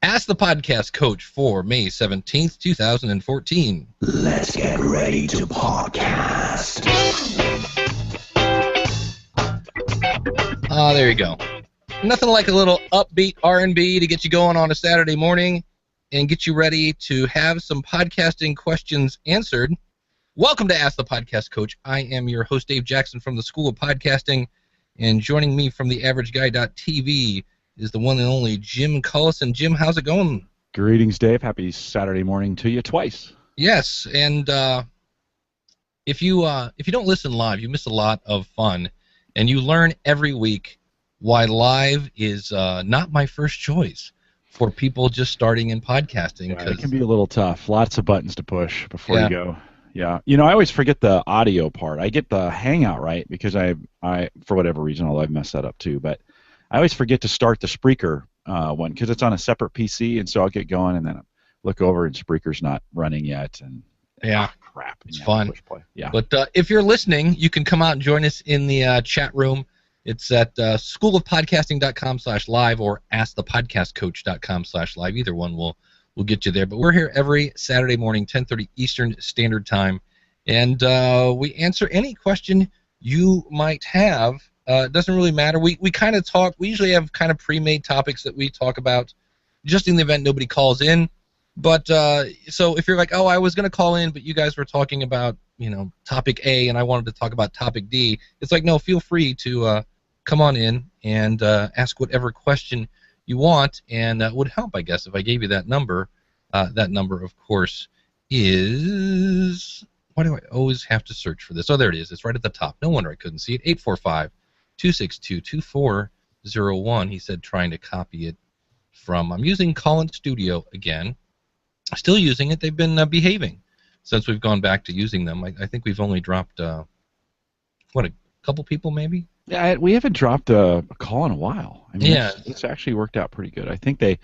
Ask the Podcast Coach for May 17th, 2014. Let's get ready to podcast. There you go. Nothing like a little upbeat R&B to get you going on a Saturday morning and get you ready to have some podcasting questions answered. Welcome to Ask the Podcast Coach. I am your host, Dave Jackson from the School of Podcasting, and joining me from theaverageguy.tv is the one and only Jim Cullison. Jim, how's it going? Greetings, Dave. Happy Saturday morning to you twice. Yes, and if you don't listen live, you miss a lot of fun, and you learn every week why live is not my first choice for people just starting in podcasting. Yeah, it can be a little tough. Lots of buttons to push before you go. Yeah, I always forget the audio part. I get the Hangout right because I for whatever reason, although I've messed that up too, but I always forget to start the Spreaker one because it's on a separate PC, and so I'll get going and then look over and Spreaker's not running yet, and crap. It's fun. Yeah. But if you're listening, you can come out and join us in the chat room. It's at schoolofpodcasting.com/live or askthepodcastcoach.com/live. Either one will get you there. But we're here every Saturday morning, 10:30 Eastern Standard Time, and we answer any question you might have. It doesn't really matter. We kind of talk. We usually have kind of pre-made topics that we talk about, just in the event nobody calls in. But so if you're like, oh, I was going to call in, but you guys were talking about topic A, and I wanted to talk about topic D, it's like, no, feel free to come on in and ask whatever question you want, and that would help, I guess, if I gave you that number. That number, of course, is. Why do I always have to search for this? Oh, there it is. It's right at the top. No wonder I couldn't see it. 845-262-2401. He said, trying to copy it from. I'm using Call-In Studio again. Still using it. They've been behaving since we've gone back to using them. I think we've only dropped, a couple people maybe? Yeah, we haven't dropped a call in a while. I mean, yeah. It's actually worked out pretty good. I think they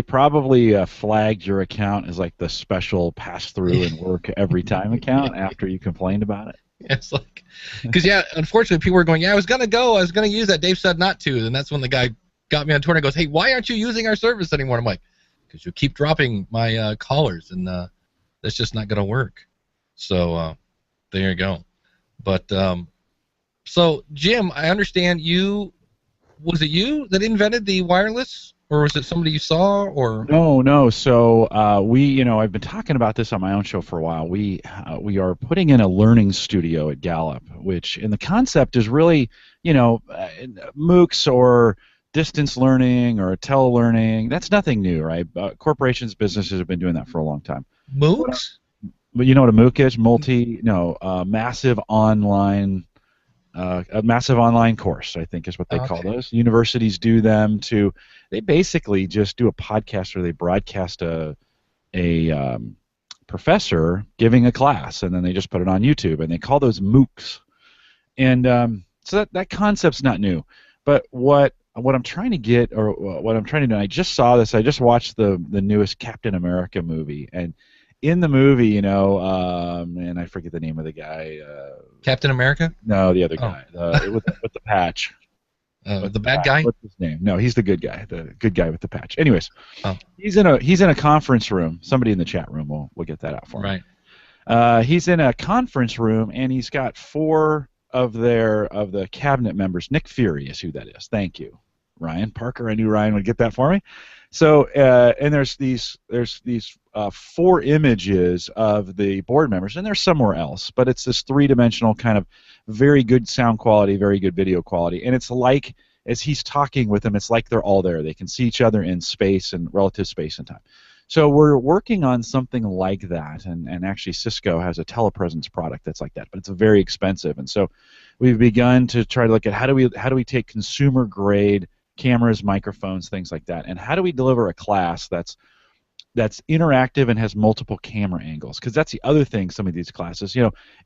probably flagged your account as like the special pass-through and work every time account after you complained about it. It's like, because, unfortunately, people were going, I was going to use that. Dave said not to. And that's when the guy got me on Twitter and goes, hey, why aren't you using our service anymore? I'm like, because you keep dropping my callers, and that's just not going to work. So there you go. But so, Jim, I understand was it you that invented the wireless, or was it somebody you saw, or? No. So I've been talking about this on my own show for a while. We are putting in a learning studio at Gallup, and the concept is really, MOOCs or distance learning or telelearning. That's nothing new, right? Corporations, businesses have been doing that for a long time. MOOCs? But you know what a MOOC is? Massive online. A massive online course, I think, is what they call those. Universities do them they basically just do a podcast where they broadcast a professor giving a class, and then they just put it on YouTube, and they call those MOOCs. And so that concept's not new. But what I'm trying to get, or what I'm trying to do, I just saw this, I just watched the newest Captain America movie, and in the movie, and I forget the name of the guy. Captain America? No, the other guy, with the patch. The bad guy? What's his name? No, he's the good guy. The good guy with the patch. Anyways, he's in a conference room. Somebody in the chat room will get that out for me. Right. He's in a conference room, and he's got four of the cabinet members. Nick Fury is who that is. Thank you, Ryan Parker. I knew Ryan would get that for me. So, and there's these four images of the board members, and they're somewhere else, but it's this three-dimensional kind of very good sound quality, very good video quality, and it's like, as he's talking with them, it's like they're all there. They can see each other in space and relative space and time. So we're working on something like that, and actually Cisco has a telepresence product that's like that, but it's very expensive, and so we've begun to try to look at how do we take consumer-grade cameras, microphones, things like that, and how do we deliver a class that's interactive and has multiple camera angles? Because that's the other thing, some of these classes,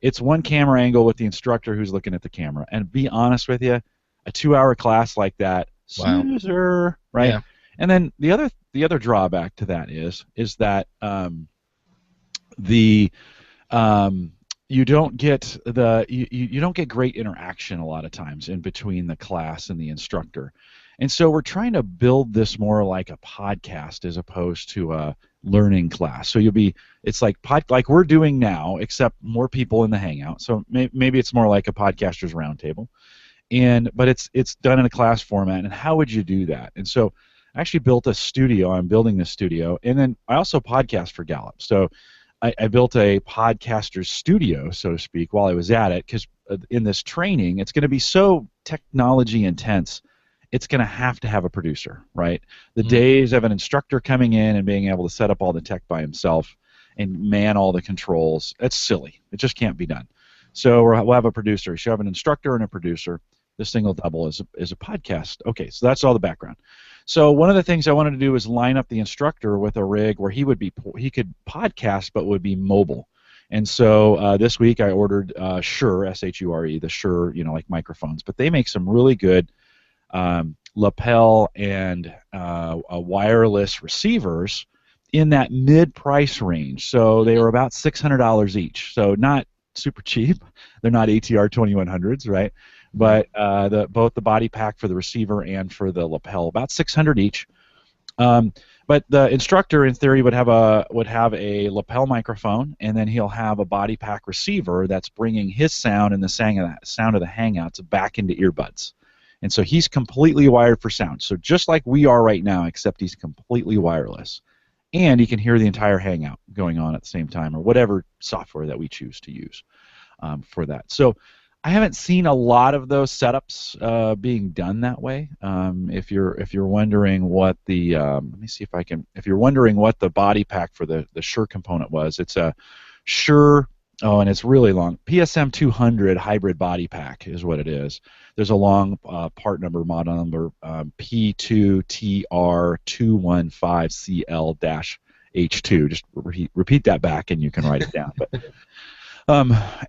it's one camera angle with the instructor who's looking at the camera, and be honest with you, a 2-hour class like that, snoozer, right? Yeah. And then the other drawback to that is that you don't get you don't get great interaction a lot of times in between the class and the instructor. And so we're trying to build this more like a podcast as opposed to a learning class. So it's like like we're doing now, except more people in the Hangout. So maybe it's more like a podcaster's roundtable, but it's done in a class format. And how would you do that? And so I actually built a studio. I'm building this studio, and then I also podcast for Gallup. So I built a podcaster's studio, so to speak, while I was at it, because in this training, it's going to be so technology intense. It's going to have a producer, right? The days of an instructor coming in and being able to set up all the tech by himself and man all the controls, that's silly. It just can't be done. So we'll have a producer. You should have an instructor and a producer. This thing will double as a podcast. Okay, so that's all the background. So one of the things I wanted to do is line up the instructor with a rig where he could podcast but would be mobile. And so this week I ordered Shure, S-H-U-R-E, the Shure, like microphones. But they make some really good lapel and wireless receivers in that mid-price range. So they were about $600 each. So not super cheap. They're not ATR 2100s, right? But both the body pack for the receiver and for the lapel, about $600 each. But the instructor, in theory, would have a lapel microphone, and then he'll have a body pack receiver that's bringing his sound and the sound of the Hangouts back into earbuds. And so he's completely wired for sound. So just like we are right now, except he's completely wireless. And he can hear the entire Hangout going on at the same time, or whatever software that we choose to use for that. So I haven't seen a lot of those setups being done that way. If you're wondering what the let me see if I can. If you're wondering what the body pack for the Shure component was, it's a Shure. Oh, and it's really long. PSM 200 hybrid body pack is what it is. There's a long part number, model number P2TR215CL-H2. Just repeat that back, and you can write it down. But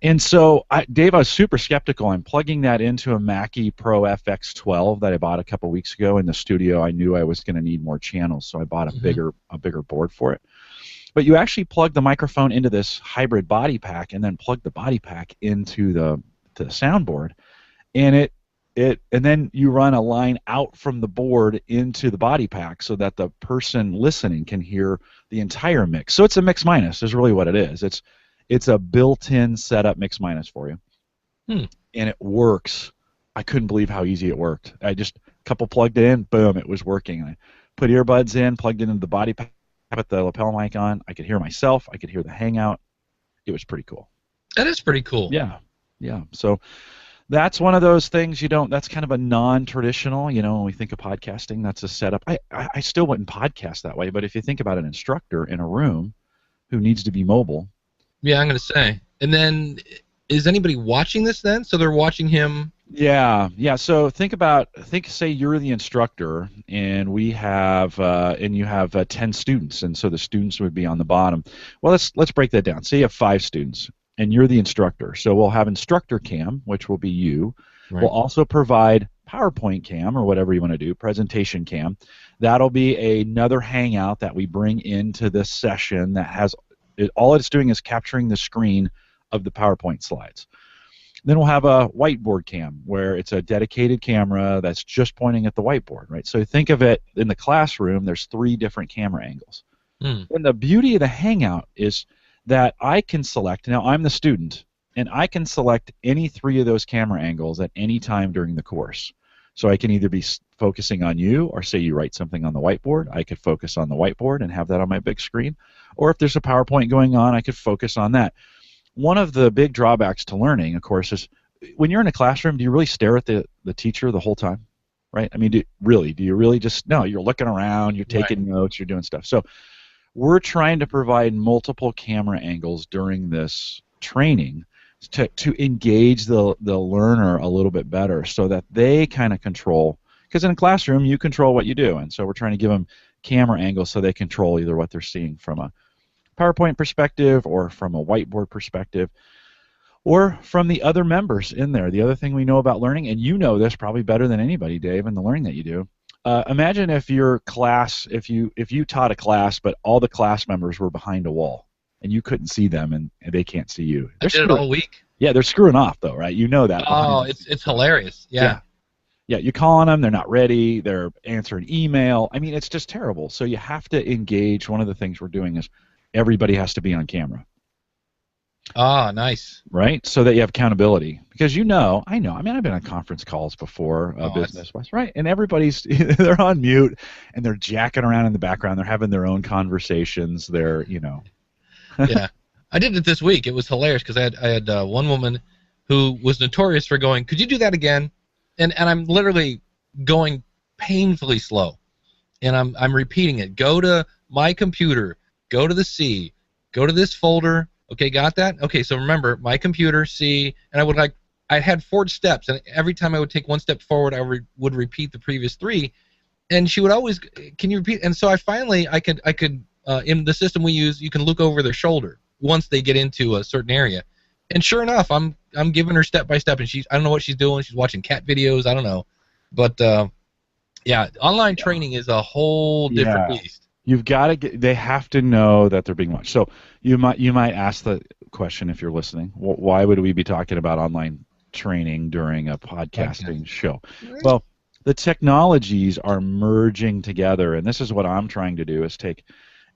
and so, Dave, I was super skeptical. I'm plugging that into a Mackie Pro FX12 that I bought a couple weeks ago in the studio. I knew I was going to need more channels, so I bought a bigger board for it. But you actually plug the microphone into this hybrid body pack, and then plug the body pack into the soundboard, and and then you run a line out from the board into the body pack so that the person listening can hear the entire mix. So it's a mix minus is really what it is. It's a built-in setup mix minus for you, and it works. I couldn't believe how easy it worked. I just plugged it in, boom, it was working. I put earbuds in, plugged it into the body pack, put the lapel mic on. I could hear myself. I could hear the Hangout. It was pretty cool. That is pretty cool. Yeah. So that's one of those things that's kind of a non-traditional, when we think of podcasting, that's a setup. I still wouldn't podcast that way, but if you think about an instructor in a room who needs to be mobile. Yeah, I'm going to say. And then, is anybody watching this then? So they're watching him. Yeah. So say you're the instructor, and we have, you have 10 students, and so the students would be on the bottom. Well, let's break that down. Say you have 5 students, and you're the instructor. So we'll have instructor cam, which will be you. Right. We'll also provide PowerPoint cam, or whatever you want to do, presentation cam. That'll be another Hangout that we bring into this session that has all it's doing is capturing the screen of the PowerPoint slides. Then we'll have a whiteboard cam where it's a dedicated camera that's just pointing at the whiteboard, right? So think of it in the classroom, there's 3 different camera angles. And the beauty of the Hangout is that I can select, now I'm the student, and I can select any 3 of those camera angles at any time during the course. So I can either be focusing on you, or say you write something on the whiteboard, I could focus on the whiteboard and have that on my big screen. Or if there's a PowerPoint going on, I could focus on that. One of the big drawbacks to learning, of course, is when you're in a classroom, do you really stare at the teacher the whole time? Right? I mean, do you really just, no, you're looking around, you're taking notes, you're doing stuff. So we're trying to provide multiple camera angles during this training to engage the learner a little bit better so that they kind of control, because in a classroom, you control what you do, and so we're trying to give them camera angles so they control either what they're seeing from a PowerPoint perspective or from a whiteboard perspective or from the other members in there. The other thing we know about learning, and you know this probably better than anybody, Dave, in the learning that you do, imagine if your class, if you taught a class but all the class members were behind a wall and you couldn't see them and they can't see you. I did it all week. Yeah, they're screwing off though, right? You know that. Oh, it's hilarious. Yeah. Yeah, you call on them, they're not ready, they're answering email. I mean, it's just terrible. So you have to engage. One of the things we're doing is everybody has to be on camera, Ah, nice. right? So that you have accountability. Because I know. I mean, I've been on conference calls before, Oh, business-wise, right? And everybody's they're on mute and they're jacking around in the background. They're having their own conversations. yeah. I did it this week. It was hilarious because I had one woman who was notorious for going, "Could you do that again?" And I'm literally going painfully slow, and I'm repeating it. Go to my computer. Go to the C. Go to this folder. Okay, got that? Okay, so remember my computer C, and I had 4 steps, and every time I would take one step forward, I would repeat the previous 3, and she would always, can you repeat? And so I could in the system we use, you can look over their shoulder once they get into a certain area, and sure enough, I'm giving her step by step, and I don't know what she's doing. She's watching cat videos. I don't know, but yeah, online training is a whole different beast. You've got to get. They have to know that they're being watched. So you might ask the question if you're listening. Why would we be talking about online training during a podcasting show? Well, the technologies are merging together, and this is what I'm trying to do: is take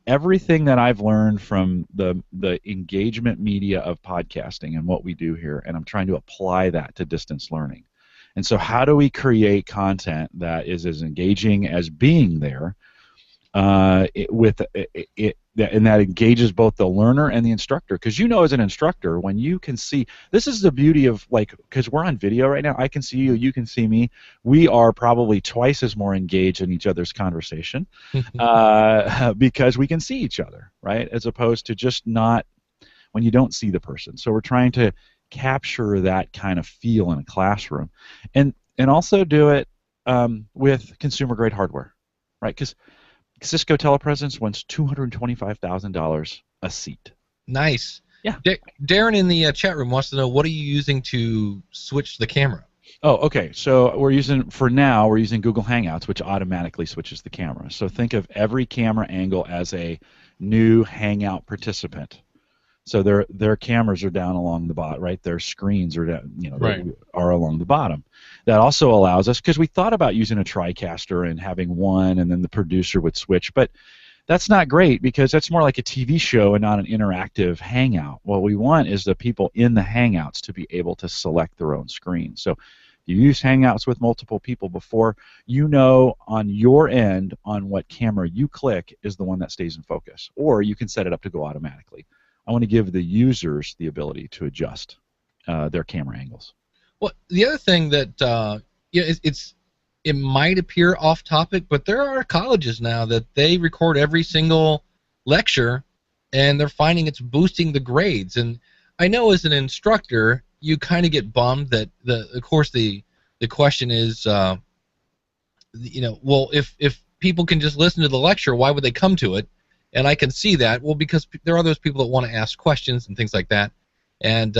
everything that I've learned from the engagement media of podcasting and what we do here, and I'm trying to apply that to distance learning. And so, how do we create content that is as engaging as being there? And that engages both the learner and the instructor, because as an instructor, when you can see, this is the beauty of, because we're on video right now, I can see you, you can see me, we are probably twice as more engaged in each other's conversation because we can see each other, right, as opposed to just not when you don't see the person. So we're trying to capture that kind of feel in a classroom, and also do it with consumer grade hardware, right? Because Cisco telepresence wants $225,000 a seat. Nice. Yeah. Darren in the chat room wants to know, what are you using to switch the camera? Oh, okay. So we're using Google Hangouts, which automatically switches the camera. So think of every camera angle as a new Hangout participant. So their cameras are down along the bottom, right? Their screens are down, right, are along the bottom. That also allows us, because we thought about using a TriCaster and having one, and then the producer would switch, but that's not great because that's more like a TV show and not an interactive Hangout. What we want is the people in the Hangouts to be able to select their own screen. So if you use Hangouts with multiple people before, on your end on what camera you click is the one that stays in focus, or you can set it up to go automatically. I want to give the users the ability to adjust their camera angles. Well, the other thing that it might appear off topic, but there are colleges now that they record every single lecture, and they're finding it's boosting the grades. And I know as an instructor, you kind of get bummed that of course the question is, well, if people can just listen to the lecture, why would they come to it? And I can see that. Well, because there are those people that want to ask questions and things like that. And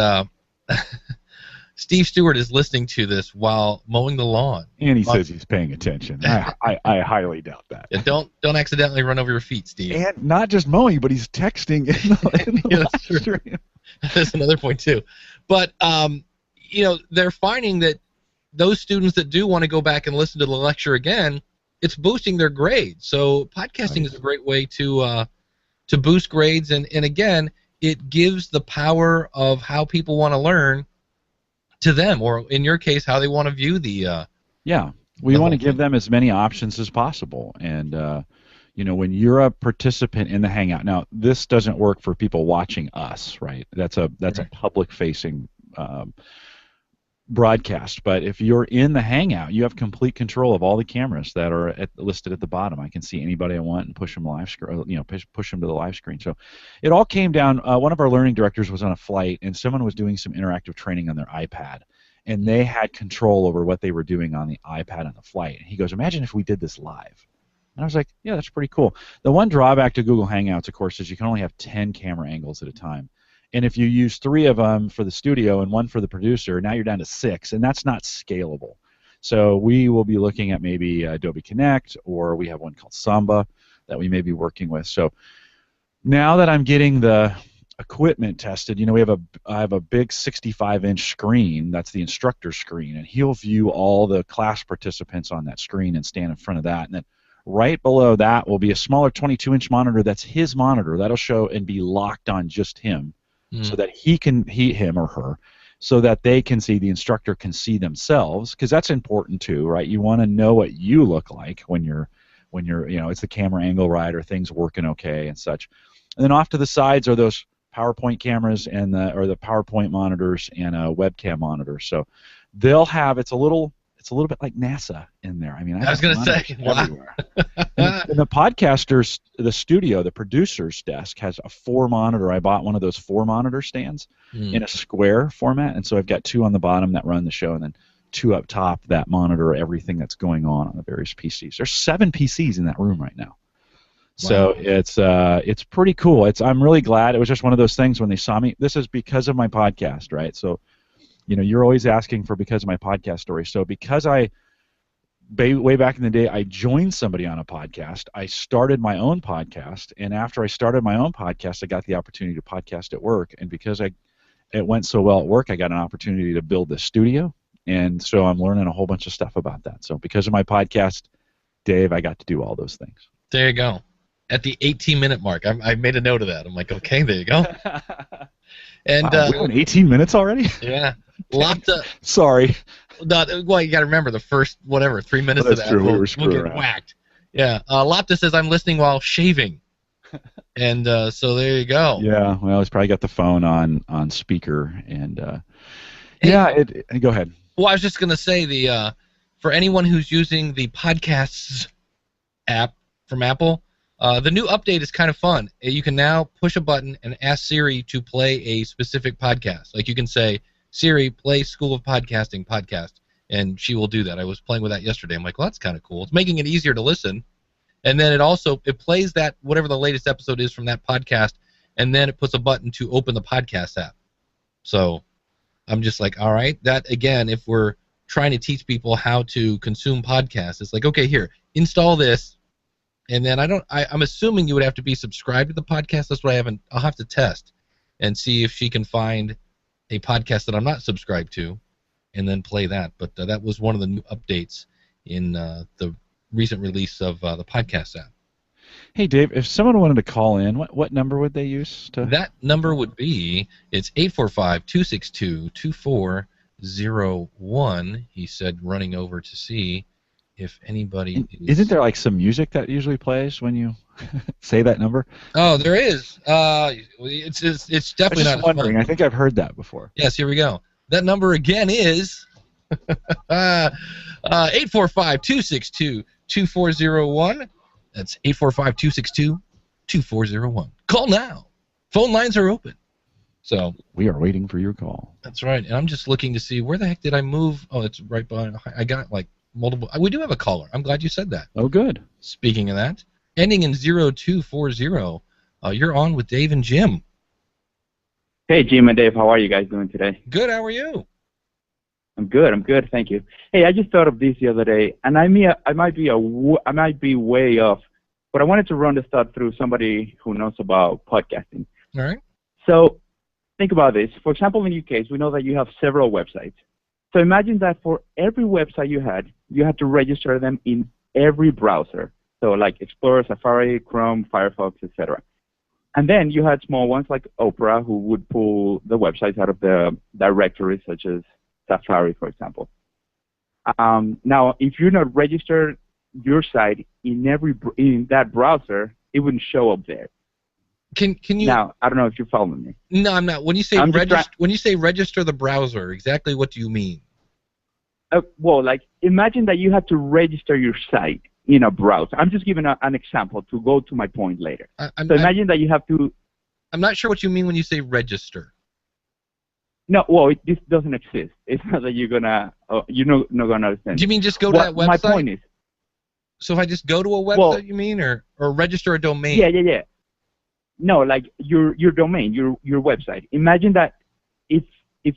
Steve Stewart is listening to this while mowing the lawn. And he says he's paying attention. I highly doubt that. Yeah, don't accidentally run over your feet, Steve. And not just mowing, but he's texting in the live stream. That's another point too. But they're finding that those students that do want to go back and listen to the lecture again, it's boosting their grades. So podcasting is a great way to boost grades, and again, it gives the power of how people want to learn to them, or in your case, how they want to view the. We want to give them as many options as possible, and when you're a participant in the Hangout. Now, this doesn't work for people watching us, right? That's a public-facing broadcast, but if you're in the Hangout, you have complete control of all the cameras that are listed at the bottom. I can see anybody I want and push them push them to the live screen. So it all came down. One of our learning directors was on a flight, and someone was doing some interactive training on their iPad, and they had control over what they were doing on the iPad on the flight. And he goes, "Imagine if we did this live." And I was like, "Yeah, that's pretty cool." The one drawback to Google Hangouts, of course, is you can only have 10 camera angles at a time. And if you use 3 of them for the studio and 1 for the producer, now you're down to 6, and that's not scalable. So we will be looking at maybe Adobe Connect, or we have one called Samba that we may be working with. So now that I'm getting the equipment tested. I have a big 65-inch screen. That's the instructor screen, and he'll view all the class participants on that screen and stand in front of that. And then right below that will be a smaller 22-inch monitor. That's his monitor. That'll show and be locked on just him, so that him or her, so that they can see, the instructor can see themselves, because that's important too, right? You want to know what you look like when you're it's the camera angle right, or things working okay and such. And then off to the sides are those PowerPoint cameras and the PowerPoint monitors and a webcam monitor. So they'll have it's a little bit like NASA in there. I mean, I was going to say, everywhere. And the podcasters, the studio, the producer's desk has a 4-monitor. I bought one of those 4-monitor stands in a square format, and so I've got 2 on the bottom that run the show, and then 2 up top that monitor everything that's going on the various PCs. There's 7 PCs in that room right now. So it's pretty cool. I'm really glad. It was just one of those things when they saw me. This is because of my podcast, right? So, you're always asking for because of my podcast story. So because way back in the day, I joined somebody on a podcast. I started my own podcast, and after I started my own podcast, I got the opportunity to podcast at work. And because it went so well at work, I got an opportunity to build this studio, and so I'm learning a whole bunch of stuff about that. So because of my podcast, Dave, I got to do all those things. There you go. At the 18-minute mark, I made a note of that. I'm like, okay, there you go. And wow, we're in 18 minutes already? Yeah. Lopta. Sorry. Well, you got to remember the first 3 minutes of that. True. We'll get whacked. Yeah. Lopta says I'm listening while shaving, and so there you go. Yeah. Well, he's probably got the phone on speaker, and go ahead. Well, I was just gonna say for anyone who's using the Podcasts app from Apple. The new update is kind of fun. You can now push a button and ask Siri to play a specific podcast. Like you can say, Siri, play School of Podcasting podcast, and she will do that. I was playing with that yesterday. I'm like, well, that's kind of cool. It's making it easier to listen. And then it plays that, whatever the latest episode is from that podcast, and then it puts a button to open the podcast app. So I'm just like, all right, that, again, if we're trying to teach people how to consume podcasts, it's like, okay, here, install this. And then I'm assuming you would have to be subscribed to the podcast. That's what I'll have to test and see if she can find a podcast that I'm not subscribed to and then play that. But that was one of the new updates in the recent release of the podcast app. Hey, Dave, if someone wanted to call in, what number would they use? That number would be, it's 845-262-2401. He said, running over to see if anybody Isn't there like some music that usually plays when you say that number? Oh, there is. It's definitely not. Wondering. I think I've heard that before. Yes, here we go. That number again is 845-262-2401. That's 845-262-2401. Call now. Phone lines are open. So we are waiting for your call. That's right. And I'm just looking to see where the heck did I move? Oh, it's right behind. I got like multiple. We do have a caller. I'm glad you said that. Oh, good. Speaking of that, ending in 0240, you're on with Dave and Jim. Hey, Jim and Dave, how are you guys doing today? Good. How are you? I'm good. Thank you. Hey, I just thought of this the other day, and I might be way off, but I wanted to run this thought through somebody who knows about podcasting. All right. So think about this. For example, in your case, we know that you have several websites. So imagine that for every website you had to register them in every browser. So like Explorer, Safari, Chrome, Firefox, etc. And then you had small ones like Opera who would pull the websites out of the directories such as Safari, for example. Now, if you're not registered your site in that browser, it wouldn't show up there. Can you? Now, I don't know if you're following me. No, I'm not. When you say register the browser, exactly what do you mean? Well, like imagine that you had to register your site in a browser. I'm just giving an example to go to my point later. Imagine that you have to. I'm not sure what you mean when you say register. No, well, this doesn't exist. It's not that you're not gonna understand. Do you mean just go to that website? My point is. So if I just go to a website, you mean, or register a domain? Yeah. No, like your domain, your website. Imagine that if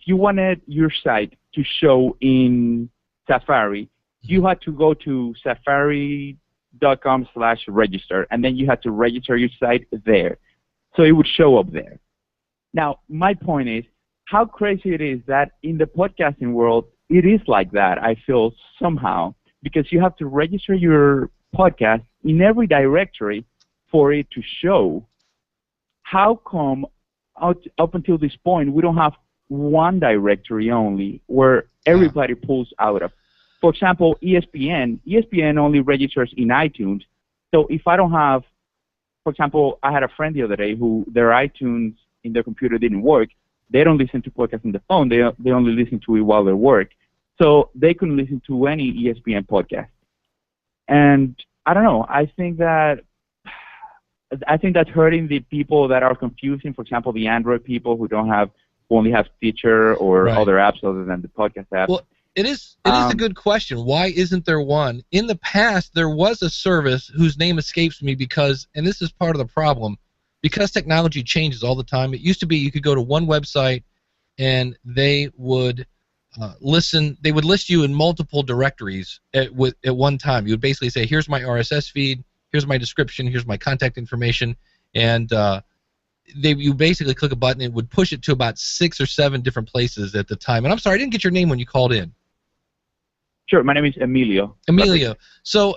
you wanted your site to show in Safari, you had to go to safari.com/register, and then you had to register your site there, so it would show up there. Now, my point is how crazy it is that in the podcasting world, it is like that, I feel, somehow, because you have to register your podcast in every directory for it to show. How come up until this point we don't have one directory only where everybody pulls out of? For example, ESPN only registers in iTunes. So if I don't have, for example, I had a friend the other day who their iTunes in their computer didn't work. They don't listen to podcasts on the phone. They only listen to it while they work. So they couldn't listen to any ESPN podcast. And I don't know. I think that's hurting the people that are confusing. For example, the Android people who only have Stitcher or other apps other than the podcast app. Well, it is a good question. Why isn't there one? In the past, there was a service whose name escapes me because, and this is part of the problem, because technology changes all the time. It used to be you could go to one website and they would they would list you in multiple directories at one time. You would basically say, here's my RSS feed, here's my description, here's my contact information, and you basically click a button, it would push it to about 6 or 7 different places at the time. And I'm sorry, I didn't get your name when you called in. Sure, my name is Emilio. Emilio. So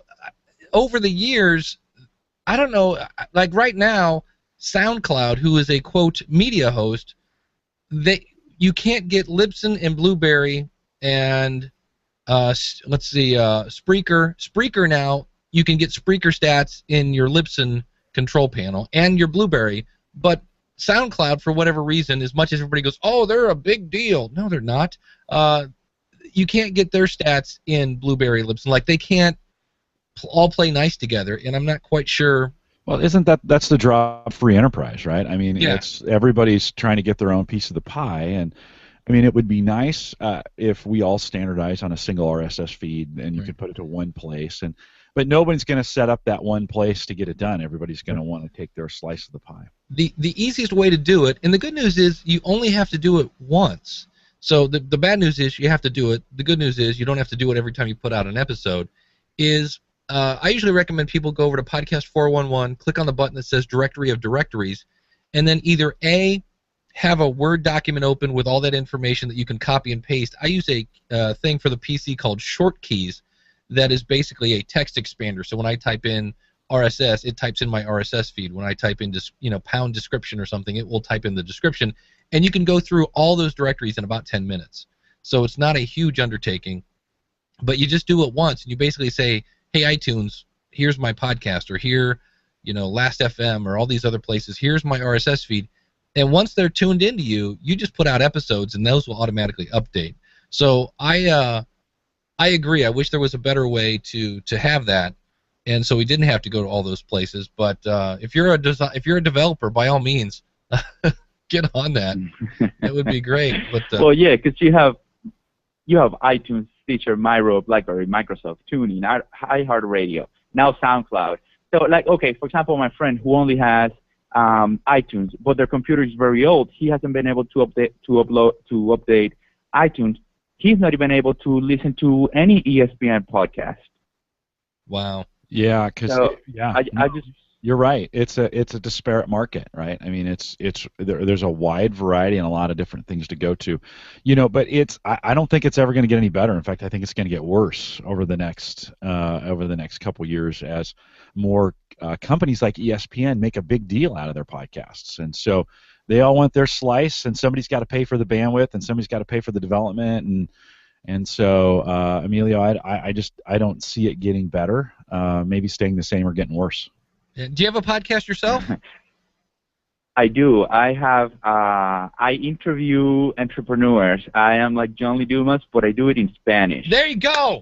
over the years, I don't know, like right now, SoundCloud, who is a, quote, media host, you can't get Libsyn and Blueberry and, Spreaker. Spreaker now, you can get Spreaker stats in your Libsyn control panel and your Blueberry, but SoundCloud, for whatever reason, as much as everybody goes, oh, they're a big deal. No, they're not. You can't get their stats in Blueberry, Libsyn. Like, they can't all play nice together, and I'm not quite sure. Well, that's the draw of free enterprise, right? I mean, it's everybody's trying to get their own piece of the pie, and I mean, it would be nice if we all standardize on a single RSS feed and you could put it to one place, but nobody's going to set up that one place to get it done. Everybody's going to want to take their slice of the pie. The easiest way to do it, and the good news is you only have to do it once. So the bad news is you have to do it. The good news is you don't have to do it every time you put out an episode. I usually recommend people go over to Podcast 411, click on the button that says Directory of Directories, and then either A, have a Word document open with all that information that you can copy and paste. I use a thing for the PC called Short Keys that is basically a text expander. So when I type in RSS, it types in my RSS feed. When I type in pound description or something, it will type in the description. And you can go through all those directories in about 10 minutes. So it's not a huge undertaking, but you just do it once, and you basically say, hey, iTunes, here's my podcast, or here, Last FM, or all these other places, here's my RSS feed. And once they're tuned into you, you just put out episodes, and those will automatically update. So I agree. I wish there was a better way to have that, and so we didn't have to go to all those places. But if you're a developer, by all means, get on that. That would be great. But well, yeah, because you have iTunes, Stitcher, Myro, BlackBerry, Microsoft, TuneIn, iHeartRadio, now SoundCloud. So, okay, for example, my friend who only has iTunes, but their computer is very old. He hasn't been able to update iTunes. He's not even able to listen to any ESPN podcast. Wow. Yeah, because I just. You're right. It's a disparate market, right? I mean, there's a wide variety and a lot of different things to go to, But I don't think it's ever going to get any better. In fact, I think it's going to get worse over the next couple years as more companies like ESPN make a big deal out of their podcasts, and so they all want their slice, and somebody's got to pay for the bandwidth, and somebody's got to pay for the development, and so Emilio, I don't see it getting better. Maybe staying the same or getting worse. Do you have a podcast yourself? I do. I have. I interview entrepreneurs. I am like John Lee Dumas, but I do it in Spanish. There you go.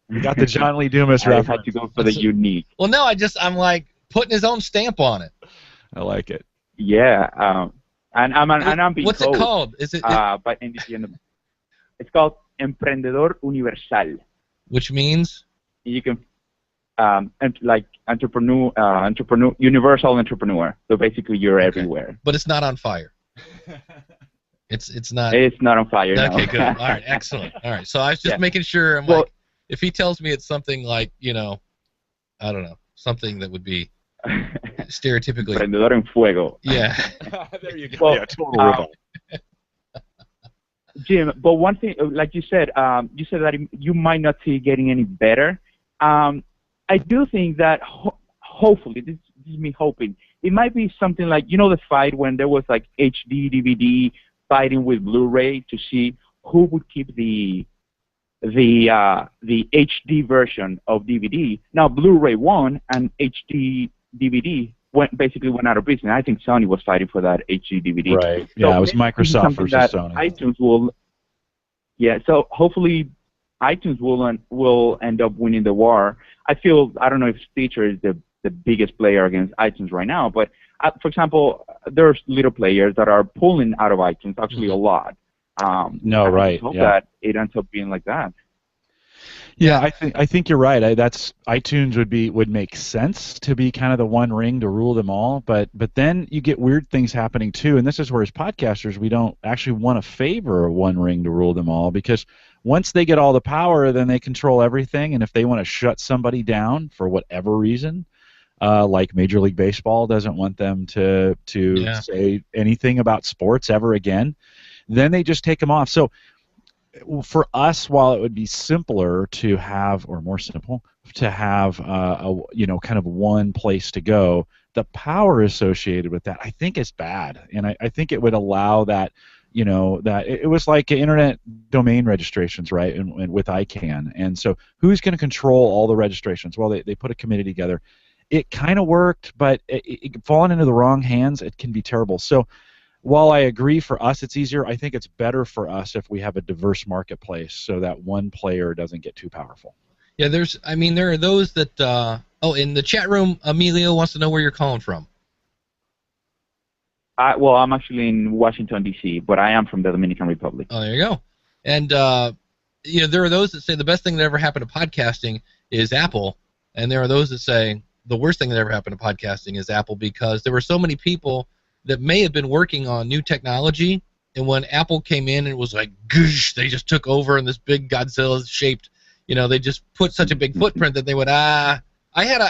You got the John Lee Dumas reference. I had to go for the unique. Well, no, I'm like putting his own stamp on it. I like it. Yeah. And I'm being What's told, it called? Is it? It's called Emprendedor Universal. Which means? You can. Entrepreneur, universal entrepreneur. So basically, you're everywhere. But it's not on fire. It's not. It's not on fire. Okay, no. Good. All right, excellent. All right, so I was just making sure. I'm like, if he tells me it's something like, I don't know, something that would be stereotypically. Prendedor en fuego. Yeah. There you go. Well, yeah, total ripoff. Jim, but one thing, like you said that you might not see it getting any better. I do think that hopefully, this is me hoping, it might be something like, you know, the fight when there was like HD DVD fighting with Blu-ray to see who would keep the HD version of DVD. Now Blu-ray won, and HD DVD basically went out of business. I think Sony was fighting for that HD DVD. Right. So Yeah, it was Microsoft versus that Sony. iTunes will. Yeah. So hopefully, iTunes will end up winning the war. I don't know if Stitcher is the biggest player against iTunes right now, but for example, there's little players that are pulling out of iTunes actually a lot. No, right. I hope Yeah. that it ends up being like that. Yeah, I think you're right. That's iTunes would make sense to be kind of the one ring to rule them all, but then you get weird things happening too, and this is where as podcasters we don't actually want to favor a one ring to rule them all, because once they get all the power, then they control everything, and if they want to shut somebody down for whatever reason, like Major League Baseball doesn't want them to say anything about sports ever again, then they just take them off. So for us, while it would be simpler to have, or more simple, to have kind of one place to go, the power associated with that, I think, is bad, and I think it would allow that, that it was like internet domain registrations, right, and with ICANN, and so who's going to control all the registrations? Well, they put a committee together. It kind of worked, but it falling into the wrong hands, it can be terrible. So while I agree for us it's easier, I think it's better for us if we have a diverse marketplace so that one player doesn't get too powerful. Yeah, there are those that, in the chat room, Emilio wants to know where you're calling from. Well, I'm actually in Washington, D.C., but I am from the Dominican Republic. Oh, there you go. And, there are those that say the best thing that ever happened to podcasting is Apple, and there are those that say the worst thing that ever happened to podcasting is Apple, because there were so many people that may have been working on new technology, and when Apple came in, it was like, goosh, they just took over in this big Godzilla-shaped, they just put such a big footprint that they would, I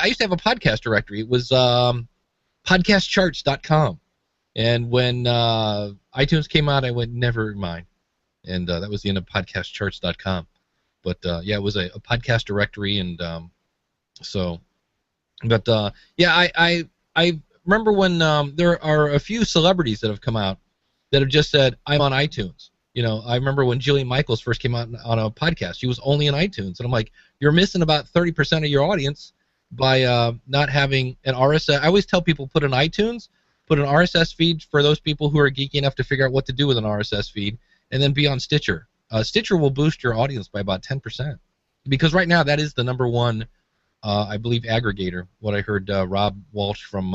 used to have a podcast directory. It was podcastcharts.com, and when iTunes came out, I went, never mind, and that was the end of podcastcharts.com. But, it was a podcast directory, and I remember when there are a few celebrities that have come out that have just said, I'm on iTunes. I remember when Jillian Michaels first came out on a podcast, she was only on iTunes. And I'm like, you're missing about 30% of your audience by not having an RSS. I always tell people, put an iTunes, put an RSS feed for those people who are geeky enough to figure out what to do with an RSS feed, and then be on Stitcher. Stitcher will boost your audience by about 10%. Because right now that is the number one, I believe, aggregator. What I heard Rob Walsh from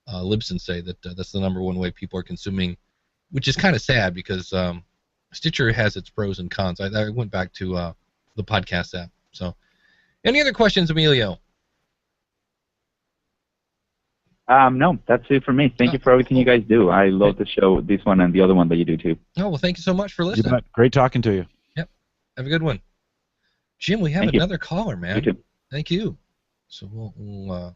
Libsyn say, that's the number one way people are consuming, which is kind of sad because Stitcher has its pros and cons. I went back to the podcast app. So, any other questions, Emilio? No, that's it for me. Thank you for everything you guys do. I love the show, this one and the other one that you do too. Oh, well, thank you so much for listening. You bet. Great talking to you. Yep. Have a good one. Jim, we have another caller, man. You too. Thank you. So we'll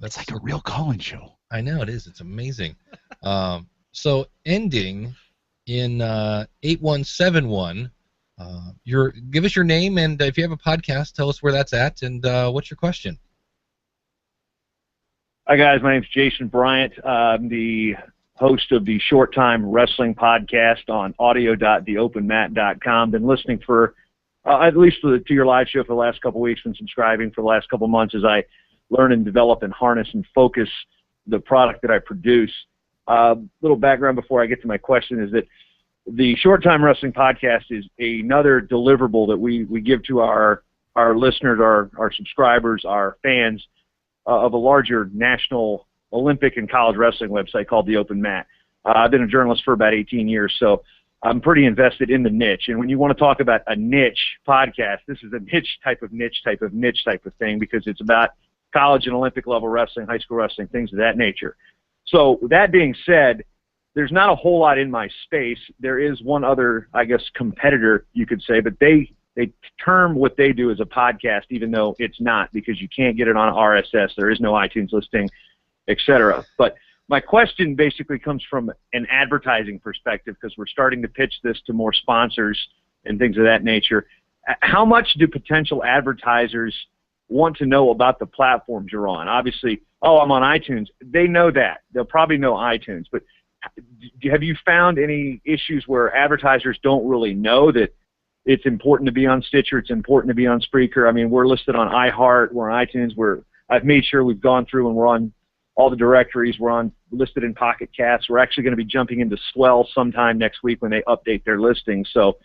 that's like a real call-in show. I know it is. It's amazing. So ending in 8171. Give us your name, and if you have a podcast, tell us where that's at, and what's your question? Hi guys, my name's Jason Bryant. I'm the host of the Short Time Wrestling podcast on audio.theopenmat.com. Been listening for at least to your live show for the last couple of weeks, and subscribing for the last couple of months as I learn and develop and harness and focus the product that I produce. Little background before I get to my question is that the Short Time Wrestling podcast is another deliverable that we give to our listeners, our subscribers, our fans of a larger national Olympic and college wrestling website called The Open Mat. I've been a journalist for about 18 years, so I'm pretty invested in the niche. And when you want to talk about a niche podcast, this is a niche type of thing, because it's about college and Olympic level wrestling, high school wrestling, things of that nature. So that being said, there's not a whole lot in my space. There is one other, I guess, competitor, you could say, but they term what they do as a podcast, even though it's not, because you can't get it on RSS. There is no iTunes listing. etc. But my question basically comes from an advertising perspective, because we're starting to pitch this to more sponsors and things of that nature. How much do potential advertisers want to know about the platforms you're on? Obviously, oh, I'm on iTunes. They know that. They'll probably know iTunes. But have you found any issues where advertisers don't really know that it's important to be on Stitcher, it's important to be on Spreaker? I mean, we're listed on iHeart, we're on iTunes, I've made sure we've gone through and we're on all the directories, we're listed in Pocket Casts. We're actually going to be jumping into Swell sometime next week when they update their listings. So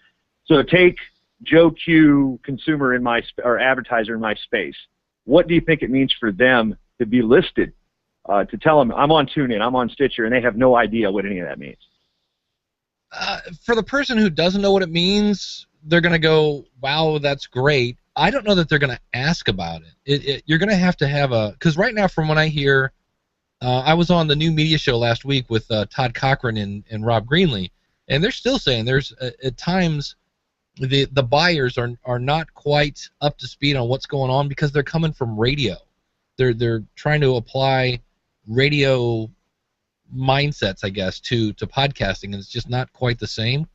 take Joe Q, consumer in my or advertiser in my space. What do you think it means for them to be listed? To tell them I'm on TuneIn, I'm on Stitcher, and they have no idea what any of that means. For the person who doesn't know what it means, they're going to go, "Wow, that's great." I don't know that they're going to ask about it. You're going to have because right now, from what I hear, I was on the new media show last week with Todd Cochran and Rob Greenlee, and they're still saying there's at times the buyers are not quite up to speed on what's going on because they're coming from radio. They're trying to apply radio mindsets, I guess, to podcasting, and it's just not quite the same.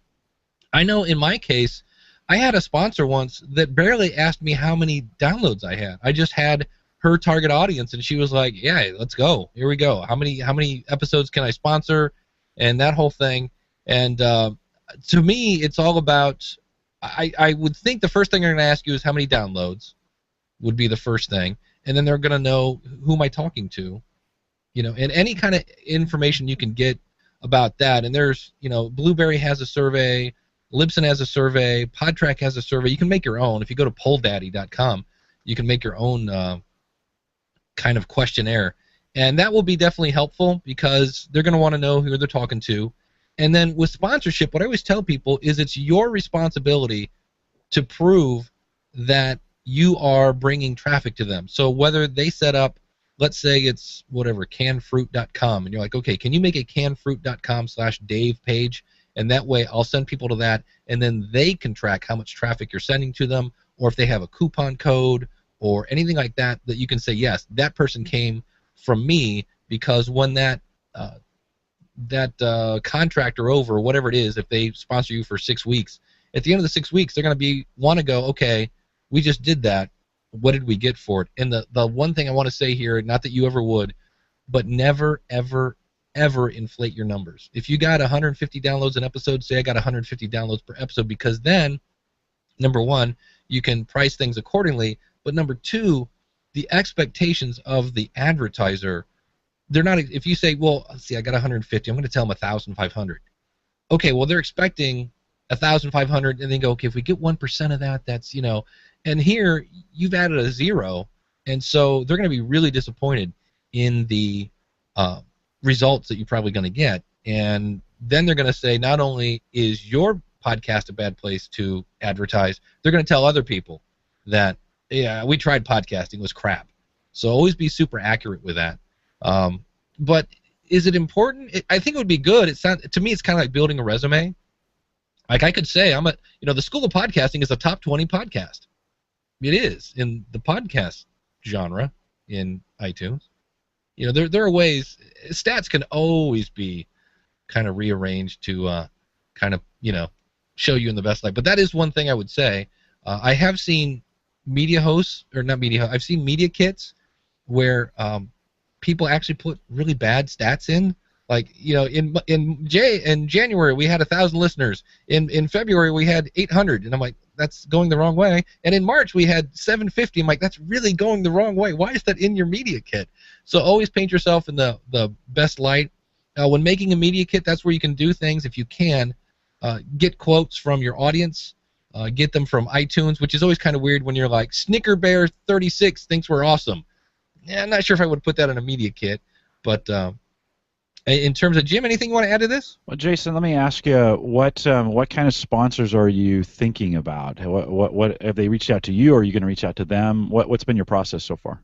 I know in my case, I had a sponsor once that barely asked me how many downloads I had. I just had her target audience, and she was like, "Yeah, let's go. Here we go. How many episodes can I sponsor?" And that whole thing. And to me, it's all about. I would think the first thing they're going to ask you is how many downloads would be the first thing, and then they're going to know who am I talking to, and any kind of information you can get about that. And there's, Blueberry has a survey, Libsyn has a survey, Podtrack has a survey. You can make your own. If you go to polldaddy.com, you can make your own kind of questionnaire, and that will be definitely helpful because they're going to want to know who they're talking to. And then with sponsorship, what I always tell people is it's your responsibility to prove that you are bringing traffic to them. So whether they set up, let's say it's whatever, cannedfruit.com, and you're like, okay, can you make a cannedfruit.com/Dave page? And that way I'll send people to that, and then they can track how much traffic you're sending to them, or if they have a coupon code or anything like that, that you can say, yes, that person came from me, because when that contract or over, whatever it is, if they sponsor you for 6 weeks, at the end of the 6 weeks, they're going to want to go, okay, we just did that. What did we get for it? And the one thing I want to say here, not that you ever would, but never, ever, ever inflate your numbers. If you got 150 downloads an episode, say I got 150 downloads per episode, because then, number one, you can price things accordingly, but number two, the expectations of the advertiser, they're not. If you say, well, let's see, I got 150, I'm going to tell them 1,500. Okay, well, they're expecting 1,500, and then go, okay, if we get 1% of that, that's, and here you've added a zero, and so they're going to be really disappointed in the results that you're probably going to get. And then they're going to say, not only is your podcast a bad place to advertise, they're going to tell other people that, yeah, we tried podcasting, it was crap. So always be super accurate with that. But is it important? I think it would be good. To me, it's kind of like building a resume. Like I could say, the School of Podcasting is a top 20 podcast. It is in the podcast genre in iTunes. There are ways. Stats can always be kind of rearranged to kind of show you in the best light. But that is one thing I would say. I have seen media hosts, or not media. I've seen media kits where people actually put really bad stats in. Like, in January we had 1,000 listeners. In February we had 800, and I'm like, that's going the wrong way. And in March we had 750. I'm like, that's really going the wrong way. Why is that in your media kit? So always paint yourself in the best light. When making a media kit, that's where you can do things. If you can, get quotes from your audience. Get them from iTunes, which is always kind of weird when you're like, Snicker Bear 36 thinks we're awesome. Yeah, I'm not sure if I would put that in a media kit, but in terms of Jim, anything you want to add to this? Well, Jason, let me ask you, what kind of sponsors are you thinking about? What have they reached out to you, or are you going to reach out to them? What's been your process so far?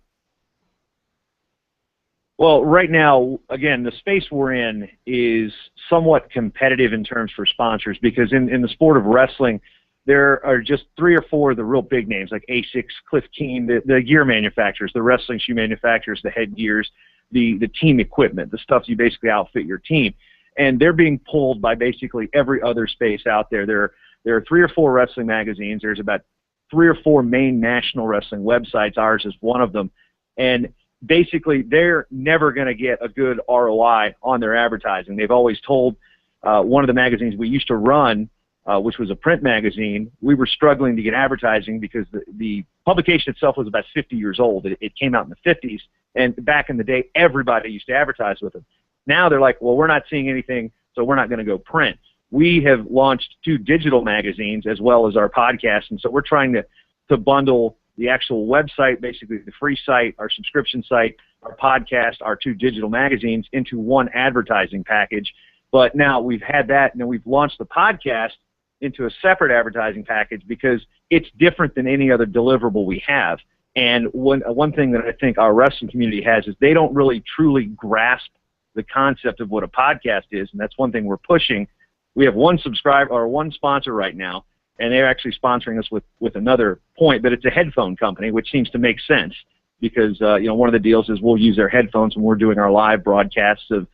Well, right now, again, the space we're in is somewhat competitive in terms for sponsors, because in the sport of wrestling, there are just 3 or 4 of the real big names like Asics, Cliff Keen, the gear manufacturers, the wrestling shoe manufacturers, the headgears, the team equipment, the stuff you basically outfit your team. And they're being pulled by basically every other space out there. There are 3 or 4 wrestling magazines. There's about 3 or 4 main national wrestling websites. Ours is one of them. And basically, they're never going to get a good ROI on their advertising. They've always told one of the magazines we used to run, which was a print magazine, we were struggling to get advertising because the publication itself was about 50 years old. It came out in the 50s, and back in the day, everybody used to advertise with them. Now they're like, well, we're not seeing anything, so we're not going to go print. We have launched 2 digital magazines as well as our podcast, and so we're trying to bundle the actual website, basically the free site, our subscription site, our podcast, our 2 digital magazines into one advertising package. But now we've had that, and then we've launched the podcast into a separate advertising package because it's different than any other deliverable we have. And one thing that I think our wrestling community has is they don't really truly grasp the concept of what a podcast is, and that's one thing we're pushing. We have one subscriber or one sponsor right now, and they're actually sponsoring us with another point, but it's a headphone company, which seems to make sense because one of the deals is we'll use their headphones when we're doing our live broadcasts of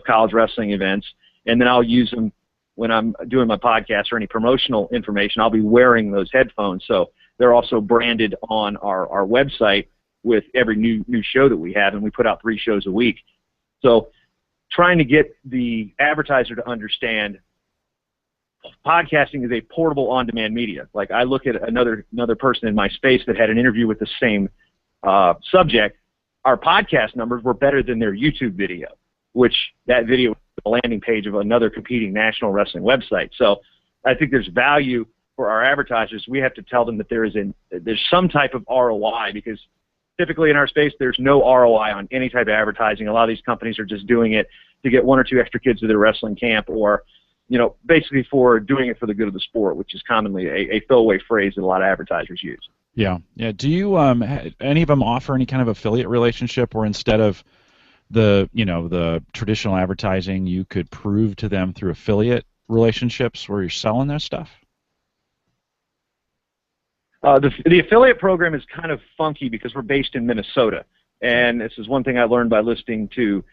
college wrestling events, and then I'll use them when I'm doing my podcast or any promotional information. I'll be wearing those headphones, so they're also branded on our website with every new show that we have, and we put out 3 shows a week. So trying to get the advertiser to understand podcasting is a portable on-demand media. Like I look at another person in my space that had an interview with the same subject. Our podcast numbers were better than their YouTube video, which that video was the landing page of another competing national wrestling website. So I think there's value for our advertisers. We have to tell them that there's some type of ROI because typically in our space there's no ROI on any type of advertising. A lot of these companies are just doing it to get 1 or 2 extra kids to their wrestling camp or basically for doing it for the good of the sport, which is commonly a throwaway phrase that a lot of advertisers use. Yeah. Do you any of them offer any kind of affiliate relationship where instead of the traditional advertising, you could prove to them through affiliate relationships where you're selling their stuff? The affiliate program is kind of funky because we're based in Minnesota, and this is one thing I learned by listening to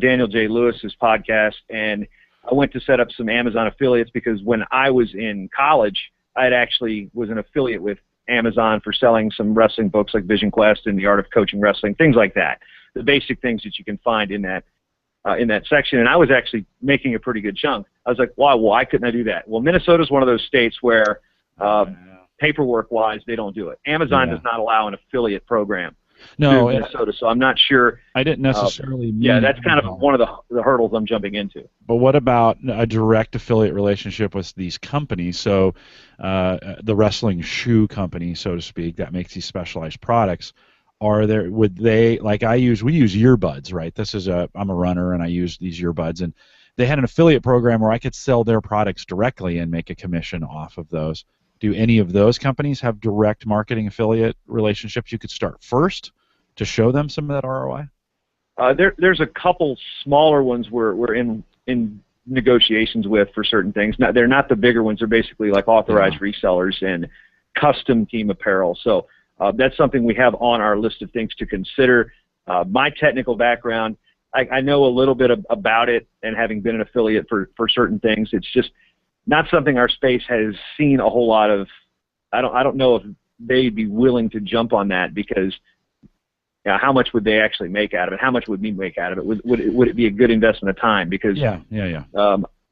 Daniel J. Lewis's podcast, and I went to set up some Amazon affiliates because when I was in college, I actually was an affiliate with Amazon for selling some wrestling books like Vision Quest and The Art of Coaching Wrestling, things like that. The basic things that you can find in that section, and I was actually making a pretty good chunk. I was like, wow, why couldn't I do that? Well, Minnesota's one of those states where paperwork-wise, they don't do it. Amazon does not allow an affiliate program. No, Minnesota, so I'm not sure. I didn't necessarily mean yeah, that's kind of one of the hurdles I'm jumping into. But what about a direct affiliate relationship with these companies? So the wrestling shoe company, so to speak, that makes these specialized products. Would they, like we use earbuds, right? I'm a runner and I use these earbuds, and they had an affiliate program where I could sell their products directly and make a commission off of those. Do any of those companies have direct marketing affiliate relationships you could start first to show them some of that ROI? There's a couple smaller ones we're in negotiations with for certain things. Now, they're not the bigger ones. They're basically like authorized resellers and custom team apparel. So that's something we have on our list of things to consider. My technical background, I know a little bit about it, and having been an affiliate for certain things, it's just not something our space has seen a whole lot of. I don't know if they'd be willing to jump on that because how much would they actually make out of it? How much would we make out of it? Would it be a good investment of time? Because